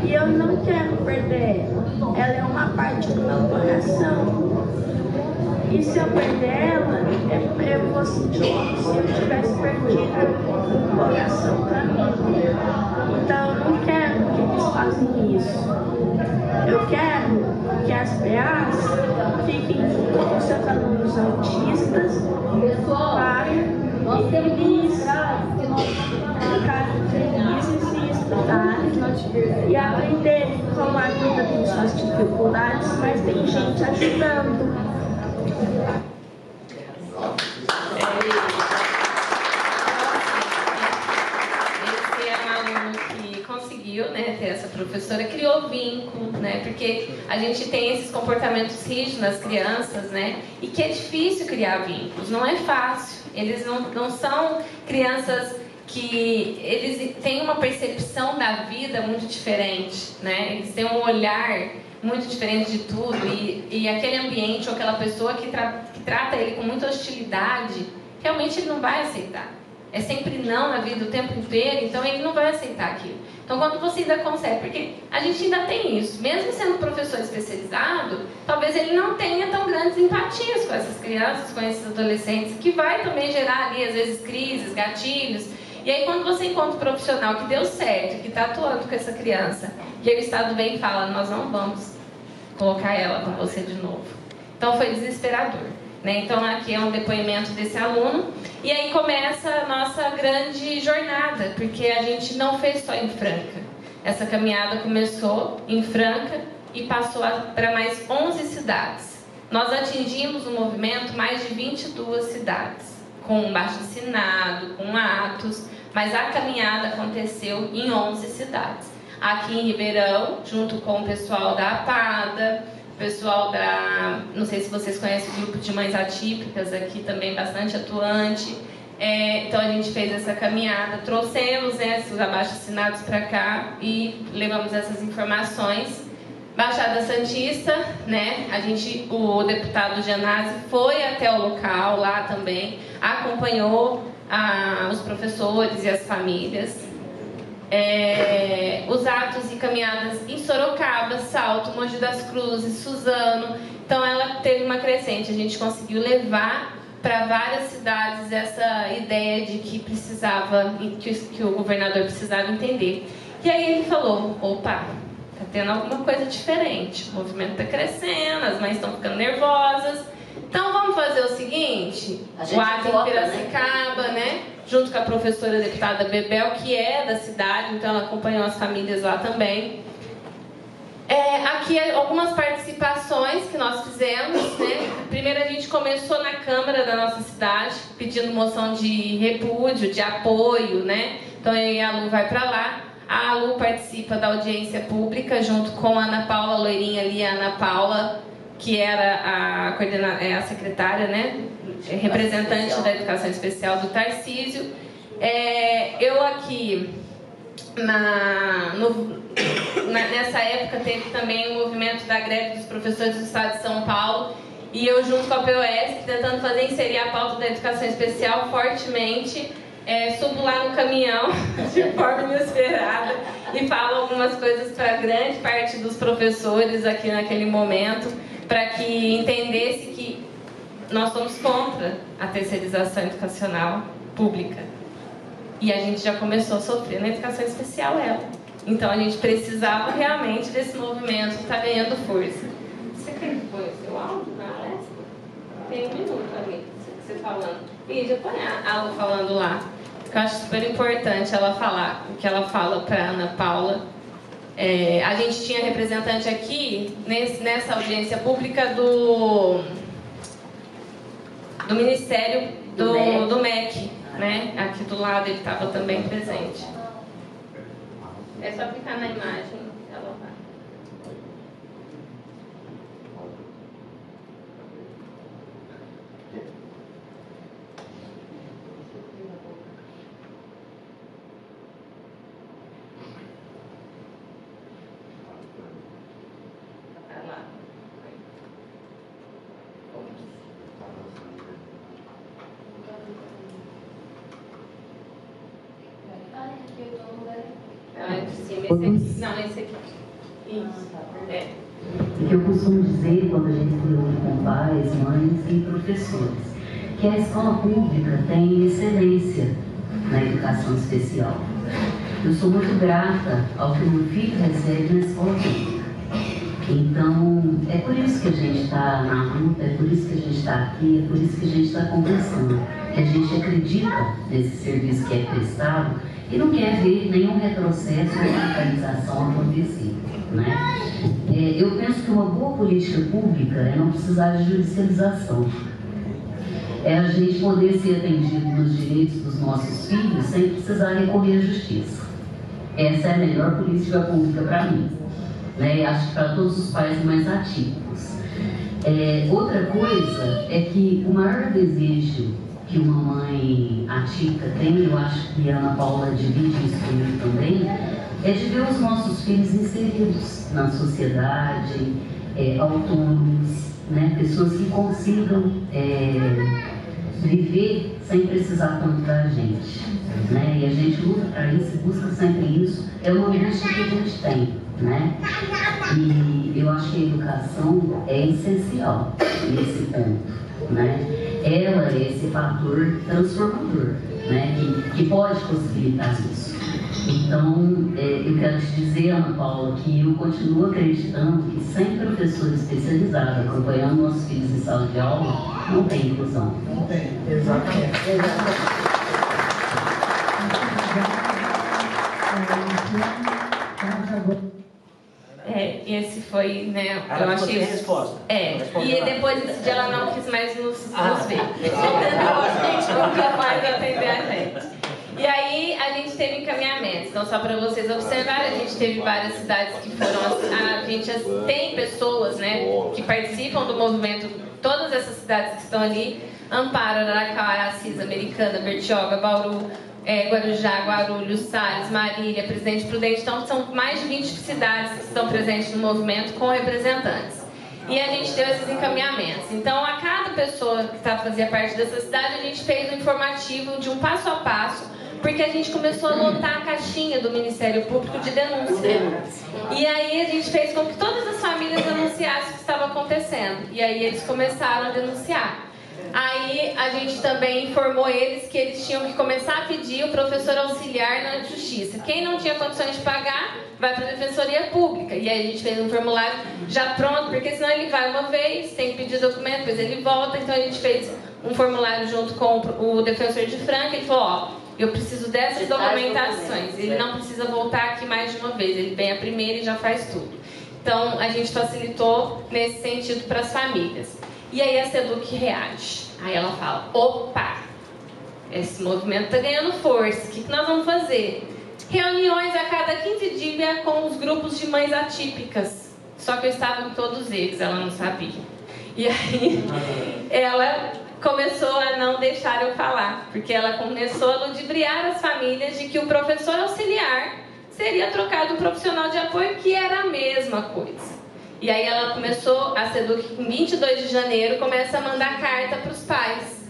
E eu não quero perder ela. Ela é uma parte do meu coração. E se eu perder ela, eu vou sentir como se eu tivesse perdido um coração para mim. Então eu não quero que eles façam isso. Eu quero que as PAs fiquem junto com seus alunos autistas para eles ficarem felizes e estudarem e aprenderem como a vida tem suas dificuldades, mas tem gente ajudando. Esse é um aluno que conseguiu, né, ter essa professora, criou vínculo, né, porque a gente tem esses comportamentos rígidos nas crianças, né, e que é difícil criar vínculos, não é fácil. Eles não são crianças que eles têm uma percepção da vida muito diferente, né, eles têm um olhar muito diferente de tudo, e aquele ambiente ou aquela pessoa que trata ele com muita hostilidade, realmente ele não vai aceitar. É sempre não na vida o tempo inteiro, então ele não vai aceitar aquilo. Então quando você ainda consegue, porque a gente ainda tem isso, mesmo sendo professor especializado, talvez ele não tenha tão grandes empatias com essas crianças, com esses adolescentes, que vai também gerar ali às vezes crises, gatilhos. E aí quando você encontra um profissional que deu certo, que está atuando com essa criança, e aí o Estado vem e fala, nós não vamos colocar ela com você de novo. Então foi desesperador, né? Então aqui é um depoimento desse aluno. E aí começa a nossa grande jornada, porque a gente não fez só em Franca. Essa caminhada começou em Franca e passou para mais 11 cidades. Nós atingimos no movimento mais de 22 cidades, com um baixo-assinado, com atos, mas a caminhada aconteceu em 11 cidades. Aqui em Ribeirão, junto com o pessoal da APADA, o pessoal da... Não sei se vocês conhecem o grupo de mães atípicas, aqui também bastante atuante. Então a gente fez essa caminhada, trouxemos esses abaixo-assinados para cá e levamos essas informações. Baixada Santista, né? O deputado Gianazzi foi até o local lá também, acompanhou os professores e as famílias. Os atos e caminhadas em Sorocaba, Salto, Mogi das Cruzes, Suzano. Então ela teve uma crescente, a gente conseguiu levar para várias cidades essa ideia de que precisava, que o governador precisava entender. E aí ele falou, opa, tá tendo alguma coisa diferente, o movimento está crescendo, as mães estão ficando nervosas, então vamos fazer o seguinte, o ato em Piracicaba, né? Junto com a professora deputada Bebel, que é da cidade, então ela acompanhou as famílias lá também. Aqui algumas participações que nós fizemos, né? Primeiro a gente começou na Câmara da nossa cidade, pedindo moção de repúdio, de apoio, né? Então aí a Lu vai para lá. A Lu participa da audiência pública junto com a Ana Paula, a loirinha ali, a Ana Paula, que era a secretária, né? Representante da Educação Especial do Tarcísio. Eu aqui nessa época teve também o movimento da greve dos professores do estado de São Paulo, e eu junto com a POS, tentando inserir a pauta da educação especial fortemente, subo lá no caminhão de forma inesperada e falo algumas coisas para grande parte dos professores aqui naquele momento, para que entendesse que nós somos contra a terceirização educacional pública. E a gente já começou a sofrer na educação especial Então a gente precisava realmente desse movimento que está ganhando força. Você quer pôr o seu áudio na palestra? Tem 1 minuto ali, você falando. Lídia, põe a Lu falando lá. Eu acho super importante ela falar o que ela fala para Ana Paula. A gente tinha representante aqui, nessa audiência pública do Ministério do MEC. Né? Aqui do lado ele estava também presente. É só clicar na imagem, ela vai. Vai lá. Esse aqui. Isso. O que eu costumo dizer quando a gente se reúne com pais, mães e professores, que a escola pública tem excelência na educação especial. Eu sou muito grata ao que o meu filho recebe na escola pública. Então, é por isso que a gente está na luta, é por isso que a gente está aqui, é por isso que a gente está conversando, que a gente acredita nesse serviço que é prestado e não quer ver nenhum retrocesso ou radicalização acontecer, né? Eu penso que uma boa política pública é não precisar de judicialização. É a gente poder ser atendido nos direitos dos nossos filhos sem precisar recorrer à justiça. Essa é a melhor política pública para mim, né? E acho que para todos os pais mais atípicos. Outra coisa é que o maior desejo que uma mãe atípica tem, eu acho que a Ana Paula divide isso comigo também, é de ver os nossos filhos inseridos na sociedade, autônomos, né? Pessoas que consigam viver sem precisar tanto da gente, né? E a gente luta para isso, busca sempre isso, é uma angústia que a gente tem, né? E eu acho que a educação é essencial nesse ponto, né? Ela é esse fator transformador, né? Que pode possibilitar isso. Então, eu quero te dizer, Ana Paula, que eu continuo acreditando que sem professor especializado acompanhando nossos filhos em sala de aula, não tem inclusão. Não tem, exatamente. Esse foi, né? Ela eu achei. Resposta. E depois desse dia ela não quis mais nos ver. Então a gente nunca mais atender a gente. E aí a gente teve encaminhamentos. Então, só para vocês observarem, a gente teve várias cidades que foram. A gente tem pessoas, né, que participam do movimento. Todas essas cidades que estão ali: Amparo, Araraquara, Assis, Americana, Bertioga, Bauru, Guarujá, Guarulhos, Salles, Marília, Presidente Prudente. Então, são mais de 20 cidades que estão presentes no movimento com representantes. E a gente deu esses encaminhamentos. Então, a cada pessoa que fazia parte dessa cidade, a gente fez um informativo de um passo a passo, porque a gente começou a lotar a caixinha do Ministério Público de denúncia. E aí a gente fez com que todas as famílias denunciassem o que estava acontecendo. E aí eles começaram a denunciar. Aí a gente também informou eles que eles tinham que começar a pedir o professor auxiliar na justiça. Quem não tinha condições de pagar, vai para a Defensoria Pública. E aí a gente fez um formulário já pronto, porque senão ele vai uma vez, tem que pedir documento, depois ele volta. Então a gente fez um formulário junto com o defensor de Franca. Ele falou: eu preciso dessas documentações. Ele não precisa voltar aqui mais de uma vez, ele vem a primeira e já faz tudo. Então a gente facilitou nesse sentido para as famílias. E aí a SEDUC reage. Aí ela fala: opa, esse movimento está ganhando força, o que nós vamos fazer? Reuniões a cada 15 dias com os grupos de mães atípicas. Só que eu estava em todos eles, ela não sabia. E aí ela começou a não deixar eu falar, porque ela começou a ludibriar as famílias de que o professor auxiliar seria trocado um profissional de apoio que era a mesma coisa. E aí ela começou, a SEDUC, em 22 de janeiro, começa a mandar carta para os pais,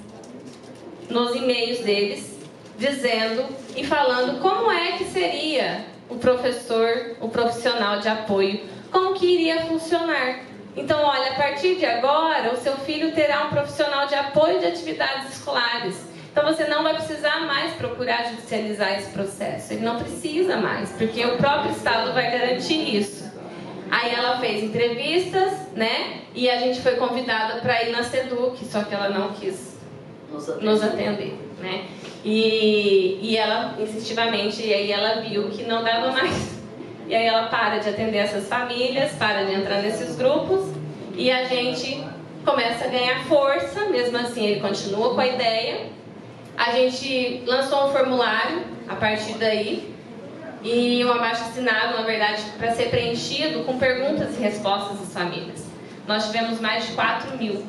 nos e-mails deles, dizendo e falando como é que seria o professor, o profissional de apoio, como que iria funcionar. Então, olha, a partir de agora, o seu filho terá um profissional de apoio de atividades escolares. Então, você não vai precisar mais procurar judicializar esse processo. Ele não precisa mais, porque o próprio Estado vai garantir isso. Aí ela fez entrevistas, né? E a gente foi convidada para ir na SEDUC, só que ela não quis nos atender, né? E ela, insistivamente, e aí ela viu que não dava mais. E aí ela para de atender essas famílias, para de entrar nesses grupos, e a gente começa a ganhar força, mesmo assim ele continua com a ideia. A gente lançou um formulário a partir daí, e um abaixo-assinado, na verdade, para ser preenchido com perguntas e respostas das famílias. Nós tivemos mais de 4.000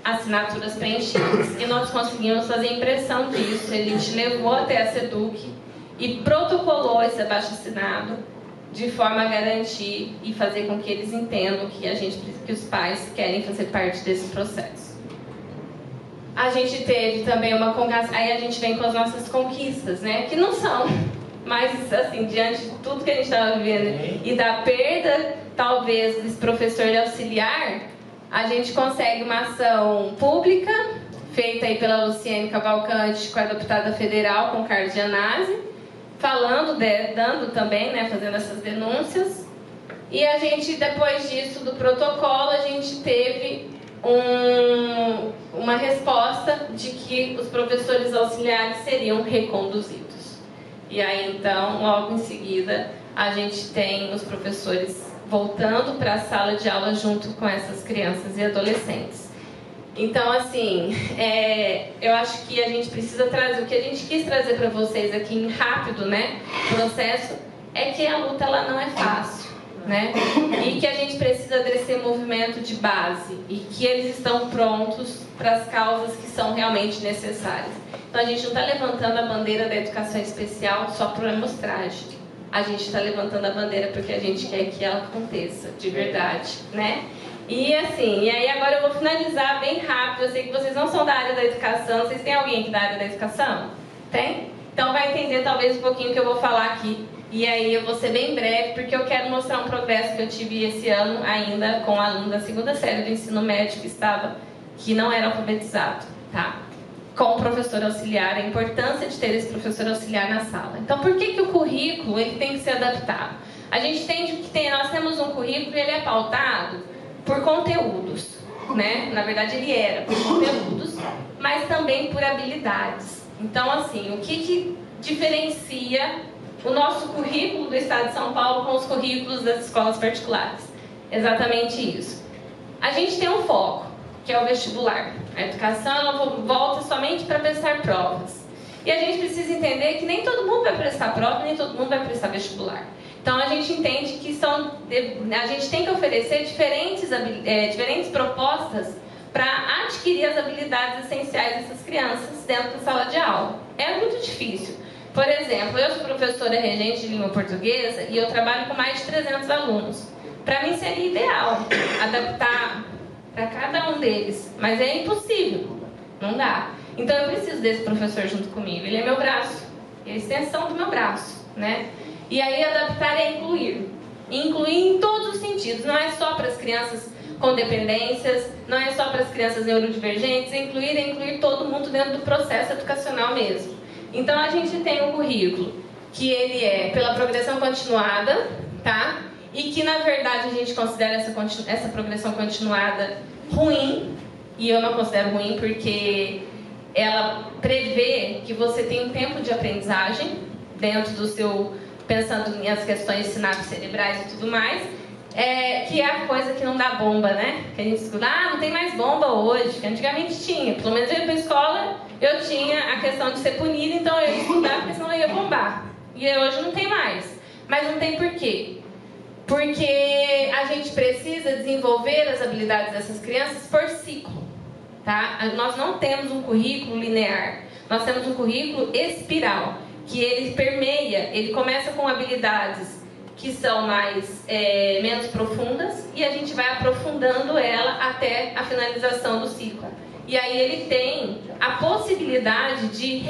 assinaturas preenchidas e nós conseguimos fazer impressão disso. A gente levou até a SEDUC e protocolou esse abaixo-assinado de forma a garantir e fazer com que eles entendam que os pais querem fazer parte desse processo. A gente teve também uma conquista, aí a gente vem com as nossas conquistas, né? Que não são, mas assim, diante de tudo que a gente estava vivendo e da perda, talvez, desse professor de auxiliar, a gente consegue uma ação pública, feita aí pela Luciene Cavalcante, com a deputada federal, com Carlos Gianazzi, falando, dando também, né, fazendo essas denúncias. E a gente, depois disso, do protocolo, a gente teve uma resposta de que os professores auxiliares seriam reconduzidos. E aí, então, logo em seguida, a gente tem os professores voltando para a sala de aula junto com essas crianças e adolescentes. Então, assim, eu acho que a gente precisa trazer, o que a gente quis trazer para vocês aqui em rápido, né, processo, é que a luta ela não é fácil, né, e que a gente precisa desse movimento de base e que eles estão prontos para as causas que são realmente necessárias. Então, a gente não está levantando a bandeira da educação especial só por amostragem. A gente está levantando a bandeira porque a gente quer que ela aconteça, de verdade, né? E assim, e aí agora eu vou finalizar bem rápido. Eu sei que vocês não são da área da educação. Vocês têm alguém aqui da área da educação? Tem? Então vai entender talvez um pouquinho o que eu vou falar aqui. E aí eu vou ser bem breve, porque eu quero mostrar um progresso que eu tive esse ano ainda com um aluno da 2ª série do ensino médio que não era alfabetizado, tá? Com o professor auxiliar, a importância de ter esse professor auxiliar na sala. Então, por que o currículo ele tem que ser adaptado? A gente entende que nós temos um currículo e ele é pautado por conteúdos, né? Na verdade, ele era por conteúdos, mas também por habilidades. Então, assim, o que diferencia o nosso currículo do Estado de São Paulo com os currículos das escolas particulares? Exatamente isso. A gente tem um foco, que é o vestibular. A educação ela volta somente para prestar provas. E a gente precisa entender que nem todo mundo vai prestar prova, nem todo mundo vai prestar vestibular. Então a gente entende que a gente tem que oferecer diferentes propostas para adquirir as habilidades essenciais dessas crianças dentro da sala de aula. É muito difícil. Por exemplo, eu sou professora regente de língua portuguesa e eu trabalho com mais de 300 alunos. Para mim seria ideal adaptar para cada um deles, mas é impossível, não dá. Então eu preciso desse professor junto comigo, ele é meu braço, é a extensão do meu braço, né? E aí adaptar é incluir em todos os sentidos, não é só para as crianças com dependências, não é só para as crianças neurodivergentes, é incluir todo mundo dentro do processo educacional mesmo. Então a gente tem um currículo que ele é pela progressão continuada, tá? E que, na verdade, a gente considera essa progressão continuada ruim, e eu não considero ruim porque ela prevê que você tem um tempo de aprendizagem dentro do seu, pensando nas questões de sinapses cerebrais e tudo mais, que é a coisa que não dá bomba, né? Que a gente escuta, não tem mais bomba hoje, que antigamente tinha. Pelo menos eu ia para a escola, eu tinha a questão de ser punida, então eu ia estudar, porque senão eu ia bombar. E hoje não tem mais. Mas não tem por quê? Porque a gente precisa desenvolver as habilidades dessas crianças por ciclo, tá? Nós não temos um currículo linear, nós temos um currículo espiral, que ele permeia, ele começa com habilidades que são menos profundas e a gente vai aprofundando ela até a finalização do ciclo. E aí ele tem a possibilidade de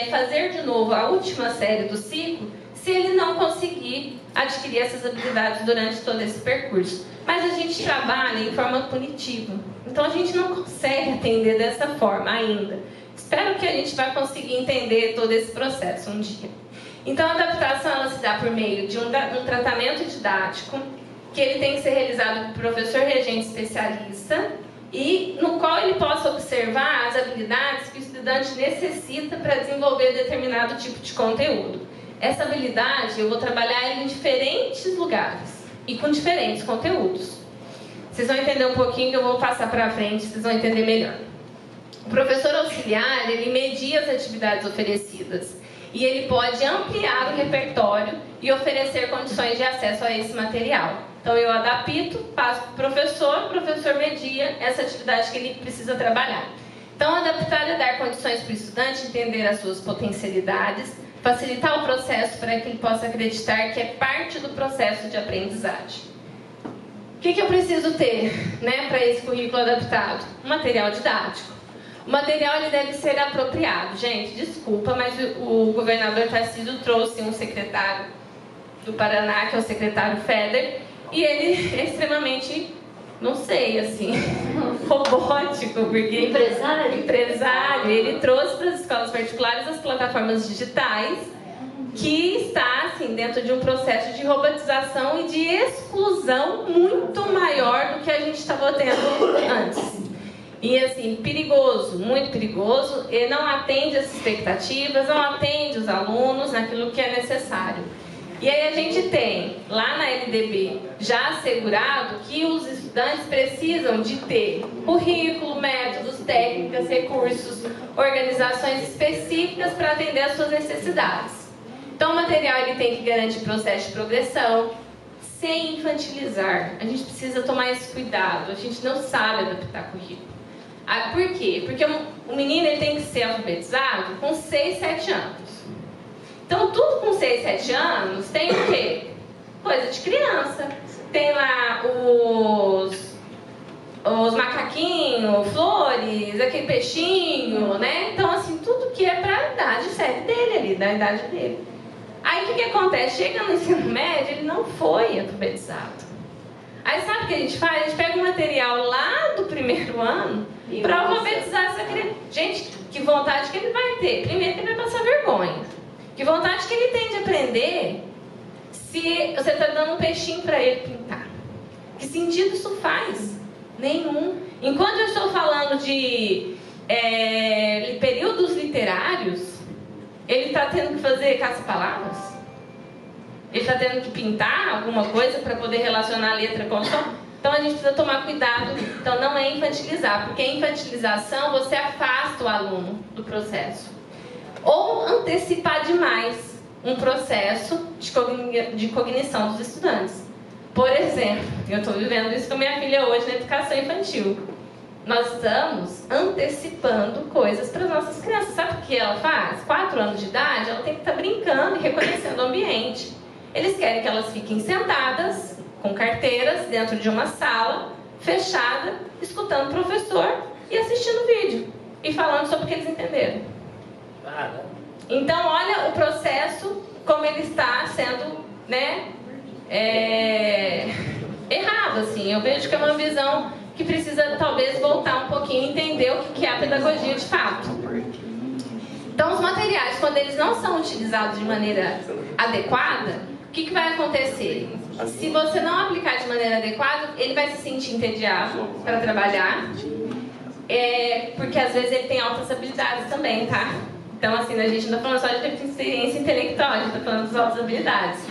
fazer de novo a última série do ciclo se ele não conseguir adquirir essas habilidades durante todo esse percurso. Mas a gente trabalha em forma punitiva, então a gente não consegue atender dessa forma ainda. Espero que a gente vai conseguir entender todo esse processo um dia. Então a adaptação ela se dá por meio de um tratamento didático, que ele tem que ser realizado por professor regente especialista, e no qual ele possa observar as habilidades que o estudante necessita para desenvolver determinado tipo de conteúdo. Essa habilidade eu vou trabalhar em diferentes lugares e com diferentes conteúdos. Vocês vão entender um pouquinho que eu vou passar para frente, vocês vão entender melhor. O professor auxiliar, ele media as atividades oferecidas e ele pode ampliar o repertório e oferecer condições de acesso a esse material. Então eu adapto, passo para o professor media essa atividade que ele precisa trabalhar. Então adaptar é dar condições para o estudante entender as suas potencialidades, facilitar o processo para que ele possa acreditar que é parte do processo de aprendizagem. O que eu preciso ter, para esse currículo adaptado? Um material didático. O material ele deve ser apropriado. Gente, desculpa, mas o governador Tarcísio trouxe um secretário do Paraná, que é o secretário Feder, e ele é extremamente, não sei, assim, robótico, porque empresário, ele trouxe para as escolas particulares as plataformas digitais, que está, assim, dentro de um processo de robotização e de exclusão muito maior do que a gente estava tendo antes. E, assim, perigoso, muito perigoso, e não atende as expectativas, não atende os alunos naquilo que é necessário. E aí a gente tem, lá na LDB, já assegurado que os estudantes precisam de ter currículo, métodos, técnicas, recursos, organizações específicas para atender às suas necessidades. Então o material ele tem que garantir processo de progressão, sem infantilizar. A gente precisa tomar esse cuidado, a gente não sabe adaptar currículo. Por quê? Porque o menino ele tem que ser alfabetizado com 6, 7 anos. Então, tudo com 6, 7 anos tem o quê? Coisa de criança. Tem lá os macaquinhos, flores, aquele peixinho, né? Então, assim, tudo que é para a idade séria dele ali, da idade dele. Aí, o que acontece? Chega no ensino médio, ele não foi alfabetizado. Aí, sabe o que a gente faz? A gente pega o material lá do primeiro ano para alfabetizar essa criança. Gente, que vontade que ele vai ter? Primeiro que ele vai passar vergonha. Que vontade que ele tem de aprender se você está dando um peixinho para ele pintar? Que sentido isso faz? Nenhum. Enquanto eu estou falando de períodos literários, ele está tendo que fazer caça-palavras? Ele está tendo que pintar alguma coisa para poder relacionar a letra com o som? Então a gente precisa tomar cuidado. Então não é infantilizar, porque a infantilização você afasta o aluno do processo. Ou antecipar demais um processo de cognição dos estudantes. Por exemplo, eu estou vivendo isso com minha filha hoje na educação infantil. Nós estamos antecipando coisas para as nossas crianças. Sabe o que ela faz? 4 anos de idade, ela tem que estar brincando e reconhecendo o ambiente. Eles querem que elas fiquem sentadas, com carteiras, dentro de uma sala, fechada, escutando o professor e assistindo vídeo. E falando sobre o que eles entenderam. Então, olha o processo, como ele está sendo, errado, assim. Eu vejo que é uma visão que precisa, talvez, voltar um pouquinho e entender o que é a pedagogia de fato. Então, os materiais, quando eles não são utilizados de maneira adequada, o que vai acontecer? Se você não aplicar de maneira adequada, ele vai se sentir entediado para trabalhar, porque às vezes ele tem altas habilidades também, tá? Então, assim, a gente não está falando só de deficiência intelectual, a gente está falando das altas habilidades.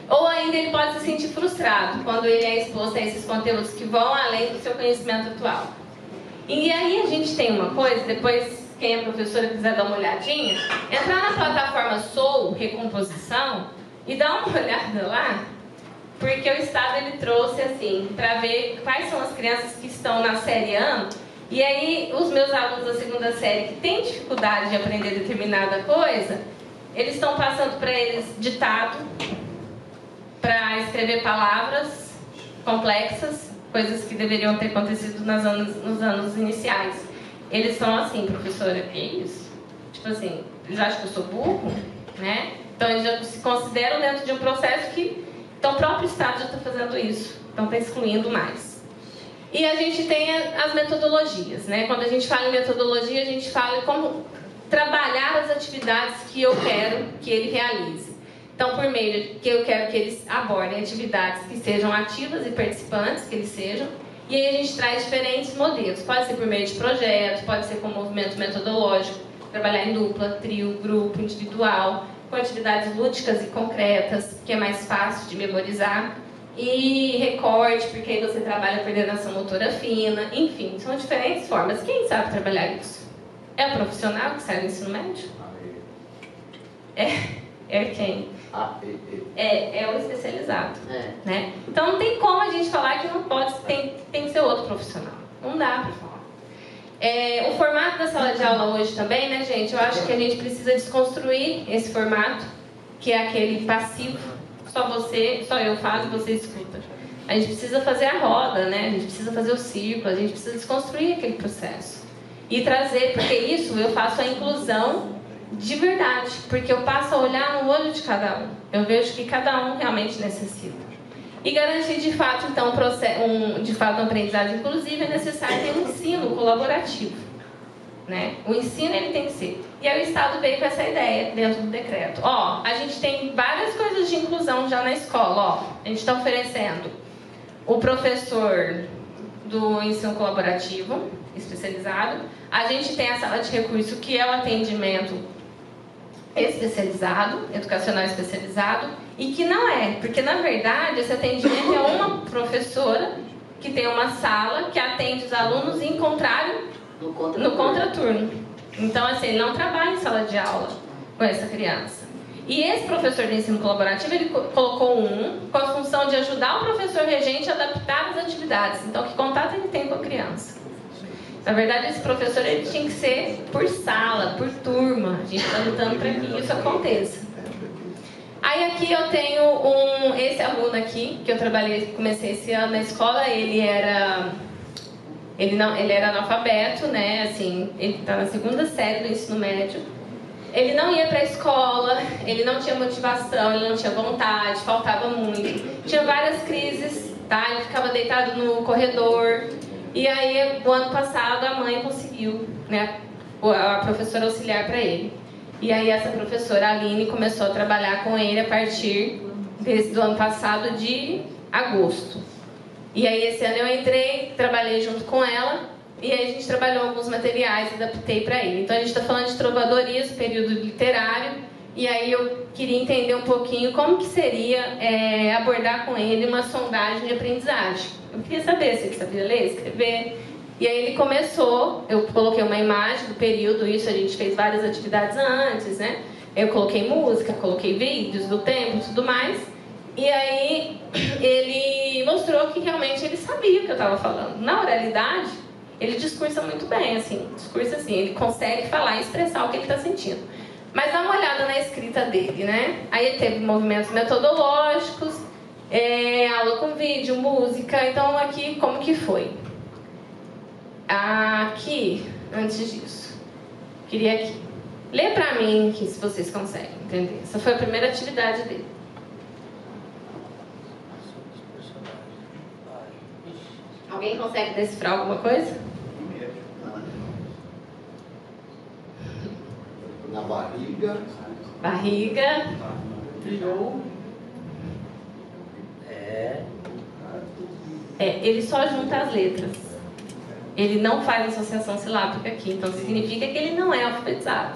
Ou ainda ele pode se sentir frustrado quando ele é exposto a esses conteúdos que vão além do seu conhecimento atual. E aí a gente tem uma coisa, depois quem é professora quiser dar uma olhadinha, entrar na plataforma Soul Recomposição e dar uma olhada lá, porque o Estado ele trouxe assim, para ver quais são as crianças que estão na série ano. E aí, os meus alunos da segunda série que têm dificuldade de aprender determinada coisa, eles estão passando para eles ditado, para escrever palavras complexas, coisas que deveriam ter acontecido nos anos iniciais. Eles são assim, professora, que isso? Tipo assim, eles acham que eu sou burro, né? Então eles já se consideram dentro de um processo que então, o próprio Estado já está fazendo isso, então está excluindo mais. E a gente tem as metodologias, né? Quando a gente fala em metodologia, a gente fala em como trabalhar as atividades que eu quero que ele realize. Então, por meio de que eu quero que eles abordem atividades que sejam ativas e participantes, que eles sejam, e aí a gente traz diferentes modelos. Pode ser por meio de projetos, pode ser com movimento metodológico, trabalhar em dupla, trio, grupo, individual, com atividades lúdicas e concretas, que é mais fácil de memorizar, e recorte, porque aí você trabalha coordenação motora fina, enfim, são diferentes formas. Quem sabe trabalhar isso? É o profissional que sai do ensino médio? É quem? É o especializado. Né? Então não tem como a gente falar que não pode, tem que ser outro profissional. Não dá para falar. O formato da sala de aula hoje também, né, gente? Eu acho que a gente precisa desconstruir esse formato, que é aquele passivo, só eu faço e você escuta. A gente precisa fazer a roda, né? A gente precisa fazer o círculo, a gente precisa desconstruir aquele processo. E trazer, porque isso eu faço a inclusão de verdade, porque eu passo a olhar no olho de cada um. Eu vejo que cada um realmente necessita. E garantir de fato, então, uma aprendizagem inclusiva, é necessário ter um ensino colaborativo. Né? O ensino ele tem que ser. E aí o Estado veio com essa ideia dentro do decreto. A gente tem várias coisas de inclusão já na escola. A gente está oferecendo o professor do ensino colaborativo, especializado. A gente tem a sala de recurso, que é o atendimento especializado, educacional especializado, e que não é, porque na verdade esse atendimento é uma professora que tem uma sala que atende os alunos em contrário no contraturno. Então, assim, ele não trabalha em sala de aula com essa criança. E esse professor de ensino colaborativo, ele colocou com a função de ajudar o professor regente a adaptar as atividades. Então, que contato ele tem com a criança? Na verdade, esse professor ele tinha que ser por sala, por turma. A gente está lutando para que isso aconteça. Aí aqui eu tenho esse aluno aqui, que eu comecei esse ano na escola, ele era analfabeto, né? Assim, ele está na 2ª série do ensino médio. Ele não ia para a escola, ele não tinha motivação, ele não tinha vontade, faltava muito. Tinha várias crises, tá? Ele ficava deitado no corredor. E aí, o ano passado, a mãe conseguiu, né, a professora auxiliar para ele. E aí, essa professora, Aline, começou a trabalhar com ele a partir do ano passado, de agosto. E aí, esse ano eu entrei, trabalhei junto com ela, e aí a gente trabalhou alguns materiais, adaptei para ele. Então, a gente está falando de trovadorismo, período literário, e aí eu queria entender um pouquinho como que seria abordar com ele uma sondagem de aprendizagem. Eu queria saber se ele sabia ler, escrever. E aí ele começou, eu coloquei uma imagem do período, isso a gente fez várias atividades antes, né? Eu coloquei música, coloquei vídeos do tempo e tudo mais. E aí ele mostrou que realmente ele sabia o que eu estava falando. Na oralidade, ele discursa muito bem, assim, ele consegue falar e expressar o que ele está sentindo. Mas dá uma olhada na escrita dele, né? Aí ele teve movimentos metodológicos, aula com vídeo, música. Então aqui, como que foi? Aqui, antes disso, queria aqui. Lê pra mim aqui, se vocês conseguem entender. Essa foi a primeira atividade dele. Alguém consegue decifrar alguma coisa? Na barriga. Barriga. Criou. Ele só junta as letras. Ele não faz associação silábica aqui. Então significa que ele não é alfabetizado.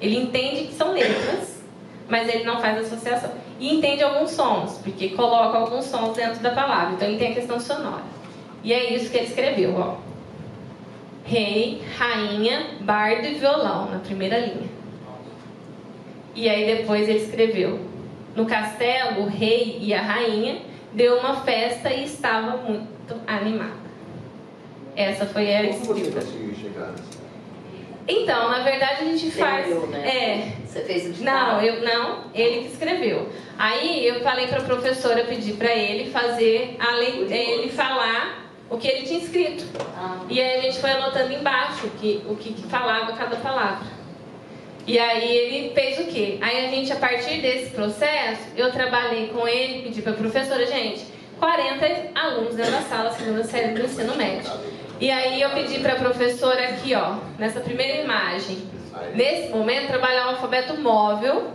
Ele entende que são letras, mas ele não faz associação. E entende alguns sons, porque coloca alguns sons dentro da palavra. Então ele tem a questão sonora. E é isso que ele escreveu, ó. Rei, rainha, bardo e violão, na primeira linha. E aí depois ele escreveu: no castelo, o rei e a rainha deu uma festa e estava muito animada. Essa foi a escrita. Como você conseguiu chegar nessa? Então, na verdade a gente faz... né? Você fez o ditado? Não, ele que escreveu. Aí eu falei para a professora, pedir para ele fazer, ele falar o que ele tinha escrito. E aí a gente foi anotando embaixo o que falava cada palavra. E aí ele fez o quê? Aí a gente, a partir desse processo, eu trabalhei com ele, pedi para a professora, gente, 40 alunos dentro da sala, segunda série do ensino médio. E aí eu pedi para a professora aqui, ó, nessa primeira imagem, nesse momento, trabalhar o alfabeto móvel.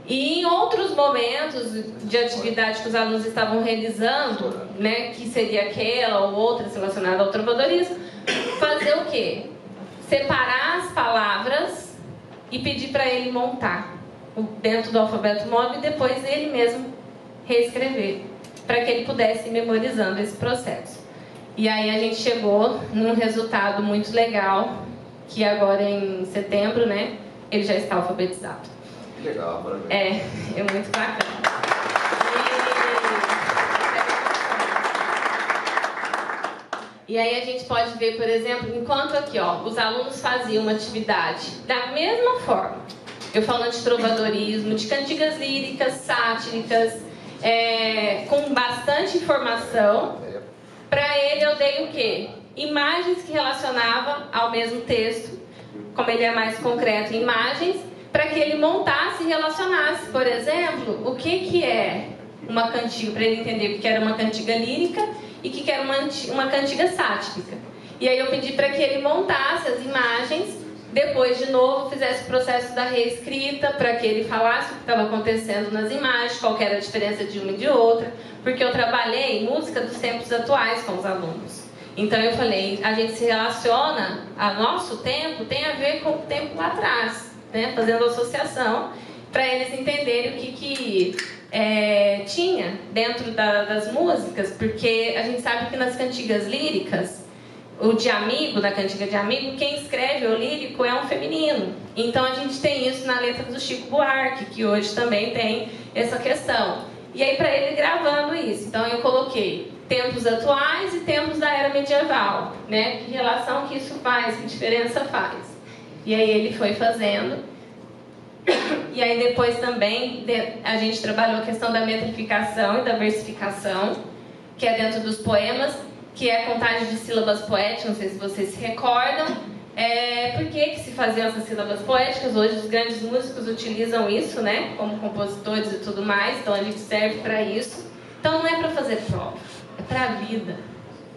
E em outros momentos de atividade que os alunos estavam realizando, né, que seria aquela ou outras relacionadas ao trovadorismo, fazer o quê? Separar as palavras e pedir para ele montar dentro do alfabeto móvel e depois ele mesmo reescrever, para que ele pudesse ir memorizando esse processo. E aí a gente chegou num resultado muito legal, que agora em setembro, né, ele já está alfabetizado. Que legal, parabéns. É muito bacana. E aí a gente pode ver, por exemplo, enquanto aqui, ó, os alunos faziam uma atividade da mesma forma. Eu falando de trovadorismo, de cantigas líricas, sátíricas, com bastante informação. Para ele eu dei o quê? Imagens que relacionavam ao mesmo texto, como ele é mais concreto em imagens, para que ele montasse e relacionasse, por exemplo, o que é uma cantiga, para ele entender o que era uma cantiga lírica e o que era uma cantiga sática. E aí eu pedi para que ele montasse as imagens, depois de novo fizesse o processo da reescrita, para que ele falasse o que estava acontecendo nas imagens, qual era a diferença de uma e de outra, porque eu trabalhei música dos tempos atuais com os alunos. Então eu falei, a gente se relaciona, a nosso tempo tem a ver com o tempo lá atrás, né? Fazendo associação, para eles entenderem o que tinha dentro das músicas, porque a gente sabe que nas cantigas líricas, o de amigo, na cantiga de amigo, quem escreve o lírico é um feminino. Então a gente tem isso na letra do Chico Buarque, que hoje também tem essa questão. E aí para ele gravando isso, então eu coloquei tempos atuais e tempos da era medieval, né? Que relação que isso faz, que diferença faz. E aí ele foi fazendo. E aí depois também a gente trabalhou a questão da metrificação e da versificação, que é dentro dos poemas, que é a contagem de sílabas poéticas, não sei se vocês se recordam. Por que se faziam essas sílabas poéticas? Hoje os grandes músicos utilizam isso, né? Como compositores e tudo mais, então a gente serve para isso. Então não é para fazer prova, é para a vida.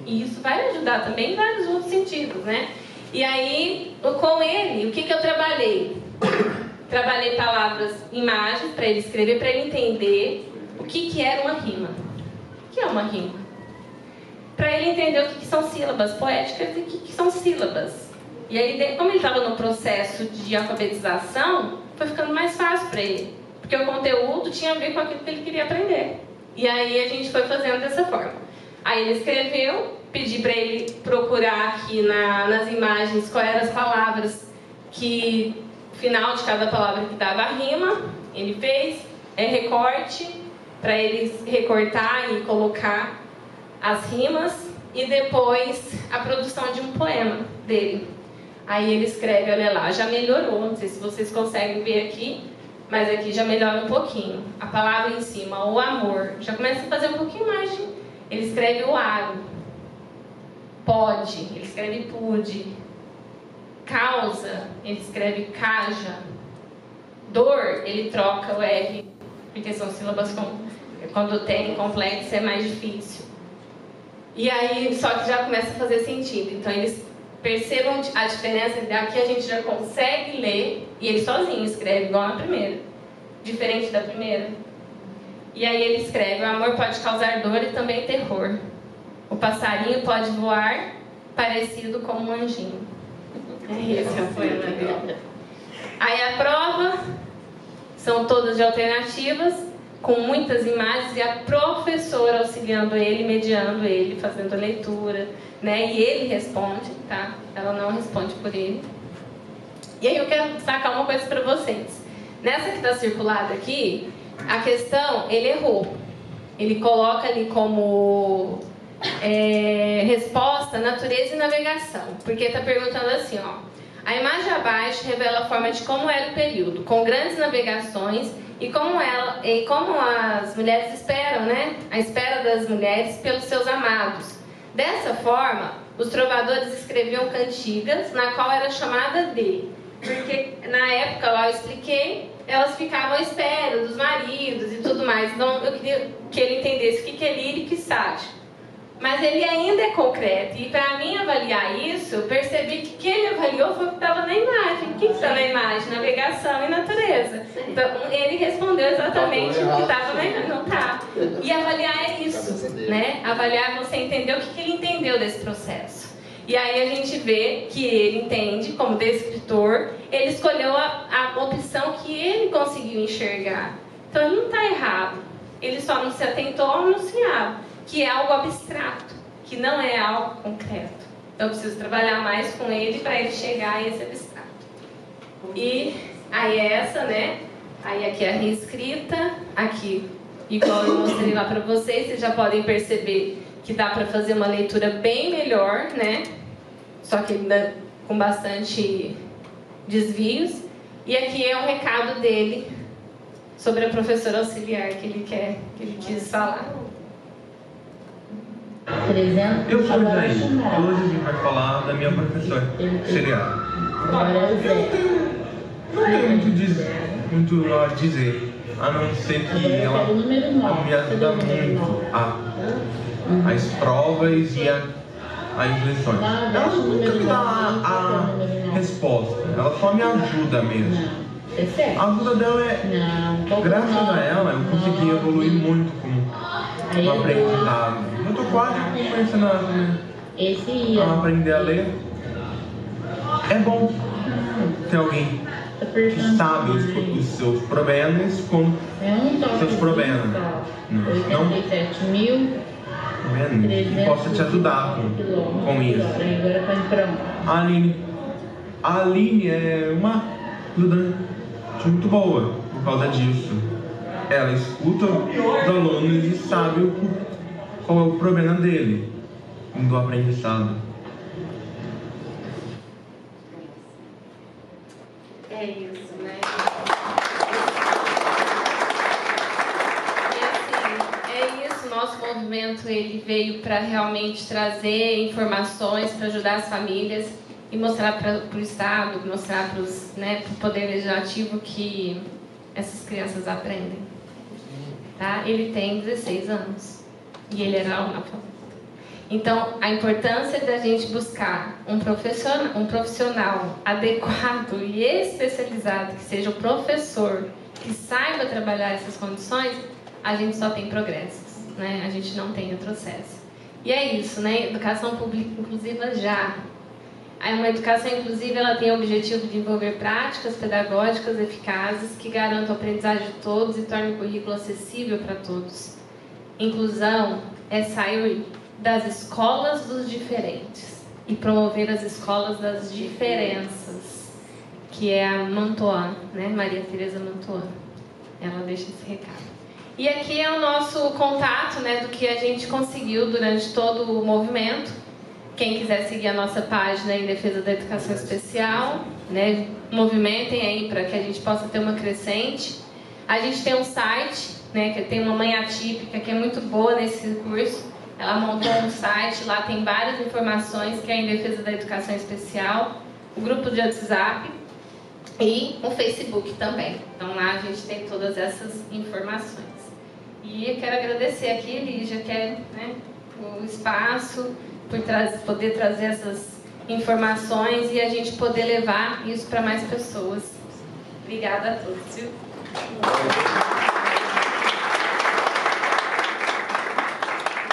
E isso vai ajudar também em vários outros sentidos, né? E aí, com ele, o que eu trabalhei? Trabalhei palavras, imagens para ele escrever, para ele entender o que era uma rima. O que é uma rima? Para ele entender o que são sílabas poéticas e o que são sílabas. E aí, como ele estava no processo de alfabetização, foi ficando mais fácil para ele. Porque o conteúdo tinha a ver com aquilo que ele queria aprender. E aí a gente foi fazendo dessa forma. Aí ele escreveu, pedi para ele procurar aqui nas imagens quais eram as palavras que, no final de cada palavra que dava a rima. Ele fez recorte para ele recortar e colocar as rimas. E depois a produção de um poema dele. Aí ele escreve, olha lá, já melhorou, não sei se vocês conseguem ver aqui, mas aqui já melhora um pouquinho. A palavra em cima, o amor, já começa a fazer um pouquinho mais de... Ele escreve o aro. Pode, ele escreve pude. Causa, ele escreve caja. Dor, ele troca o R, porque são sílabas quando tem complexo é mais difícil. E aí, só que já começa a fazer sentido. Então eles percebam a diferença, daqui a gente já consegue ler, e ele sozinho escreve igual na primeira, diferente da primeira. E aí ele escreve, o amor pode causar dor e também terror. O passarinho pode voar parecido com um anjinho. Esse é o poema dele. Aí a prova são todas de alternativas, com muitas imagens, e a professora auxiliando ele, mediando ele, fazendo a leitura, né? E ele responde, tá? Ela não responde por ele. E aí eu quero destacar uma coisa para vocês. Nessa que está circulada aqui, a questão, ele errou. Ele coloca ali como resposta natureza e navegação. Porque está perguntando assim, ó. A imagem abaixo revela a forma de como era o período, com grandes navegações e como as mulheres esperam, né? A espera das mulheres pelos seus amados. Dessa forma, os trovadores escreviam cantigas, na qual era chamada de, porque na época lá eu expliquei, elas ficavam à espera dos maridos e tudo mais. Então eu queria que ele entendesse o que é lírico e sático. Mas ele ainda é concreto. E para mim avaliar isso, eu percebi que o que ele avaliou foi o que estava na imagem. O que está na imagem? Navegação e natureza. Então ele respondeu exatamente o que estava na imagem. Não tá. E avaliar é isso, né? Avaliar é você entender o que ele entendeu desse processo. E aí a gente vê que ele entende, como descritor, ele escolheu a opção que ele conseguiu enxergar. Então ele não está errado. Ele só não se atentou ao anunciado, que é algo abstrato, que não é algo concreto. Então eu preciso trabalhar mais com ele para ele chegar a esse abstrato. E aí essa, né? Aí aqui a reescrita, aqui, igual eu mostrei lá para vocês já podem perceber que dá para fazer uma leitura bem melhor, né? Só que ainda com bastante desvios. E aqui é um recado dele sobre a professora auxiliar que ele quis falar. Eu sou Jair. Hoje a gente vai falar da minha professora auxiliar. Não tenho muito a dizer, a não ser que ela me ajuda muito as provas e as lições. Ela nunca me dá a resposta, ela só me ajuda mesmo. A ajuda dela graças a ela, eu consegui evoluir muito no aprendizado. Eu tô quase começando a aprender a ler. É bom ter alguém que sabe os seus problemas como seus problemas. Não que possa te ajudar com isso. A Aline é uma estudante muito boa por causa disso. Ela escuta os alunos e sabe qual é o problema dele do aprendizado. É isso, né? Nosso movimento ele veio para realmente trazer informações para ajudar as famílias e mostrar para o Estado, mostrar para o Poder Legislativo que essas crianças aprendem. Tá? Ele tem 16 anos e ele era analfabeto. Então, a importância da gente buscar um profissional adequado e especializado, que seja o professor, que saiba trabalhar essas condições, a gente só tem progressos. Né? A gente não tem retrocesso. E é isso, né? Educação pública inclusiva já. Uma educação inclusiva ela tem o objetivo de envolver práticas pedagógicas eficazes que garantam a aprendizagem de todos e tornem o currículo acessível para todos. Inclusão é sair das escolas dos diferentes e promover as escolas das diferenças, que é a Mantoan, né? Maria Tereza Mantoan. Ela deixa esse recado. E aqui é o nosso contato, né, do que a gente conseguiu durante todo o movimento. Quem quiser seguir a nossa página em defesa da educação especial, né, movimentem aí para que a gente possa ter uma crescente. A gente tem um site, né, que tem uma mãe atípica que é muito boa nesse curso. Ela montou um site, lá tem várias informações que é em defesa da educação especial. O grupo de WhatsApp e o Facebook também. Então lá a gente tem todas essas informações. E eu quero agradecer aqui, Lígia, que é, né, o espaço, por poder trazer essas informações e a gente poder levar isso para mais pessoas. Obrigada a todos. Viu?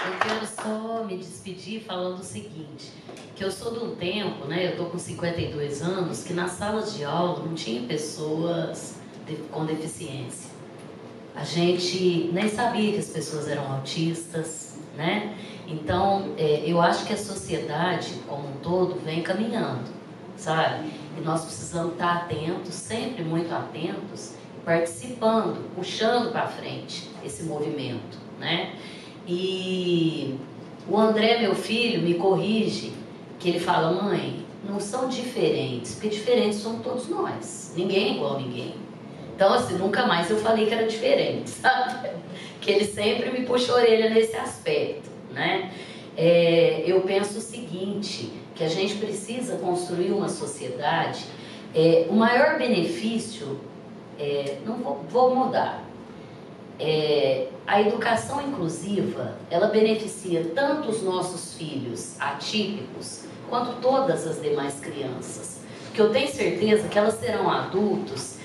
Eu quero só me despedir falando o seguinte, que eu sou de um tempo, né, eu estou com 52 anos, que nas salas de aula não tinha pessoas com deficiência. A gente nem sabia que as pessoas eram autistas, né? Então, eu acho que a sociedade como um todo vem caminhando, sabe? E nós precisamos estar atentos, sempre muito atentos, participando, puxando para frente esse movimento, né? E o André, meu filho, me corrige, que ele fala: mãe, não são diferentes, porque diferentes somos todos nós. Ninguém é igual a ninguém. Então, assim, nunca mais eu falei que era diferente, sabe? Que ele sempre me puxa a orelha nesse aspecto, né? Eu penso o seguinte, que a gente precisa construir uma sociedade, o maior benefício, não vou mudar, a educação inclusiva, ela beneficia tanto os nossos filhos atípicos, quanto todas as demais crianças. Porque eu tenho certeza que elas serão adultos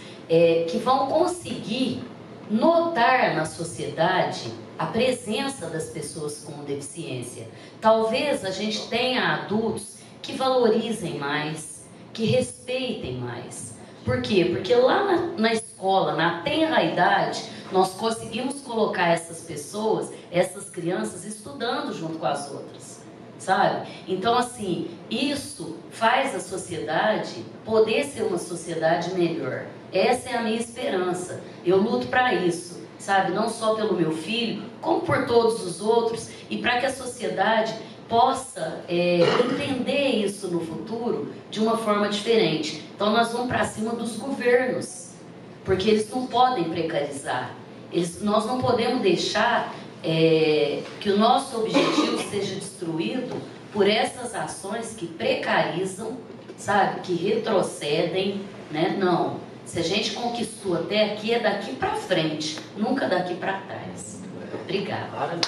que vão conseguir notar na sociedade a presença das pessoas com deficiência. Talvez a gente tenha adultos que valorizem mais, que respeitem mais. Por quê? Porque lá na escola, na tenra idade, nós conseguimos colocar essas pessoas, essas crianças, estudando junto com as outras, sabe? Então, assim, isso faz a sociedade poder ser uma sociedade melhor. Essa é a minha esperança. Eu luto para isso, sabe? Não só pelo meu filho, como por todos os outros, e para que a sociedade possa entender isso no futuro de uma forma diferente. Então nós vamos para cima dos governos, porque eles não podem precarizar. Nós não podemos deixar que o nosso objetivo seja destruído por essas ações que precarizam, sabe? Que retrocedem, né? Não. Se a gente conquistou até aqui, é daqui para frente, nunca daqui para trás. Obrigada.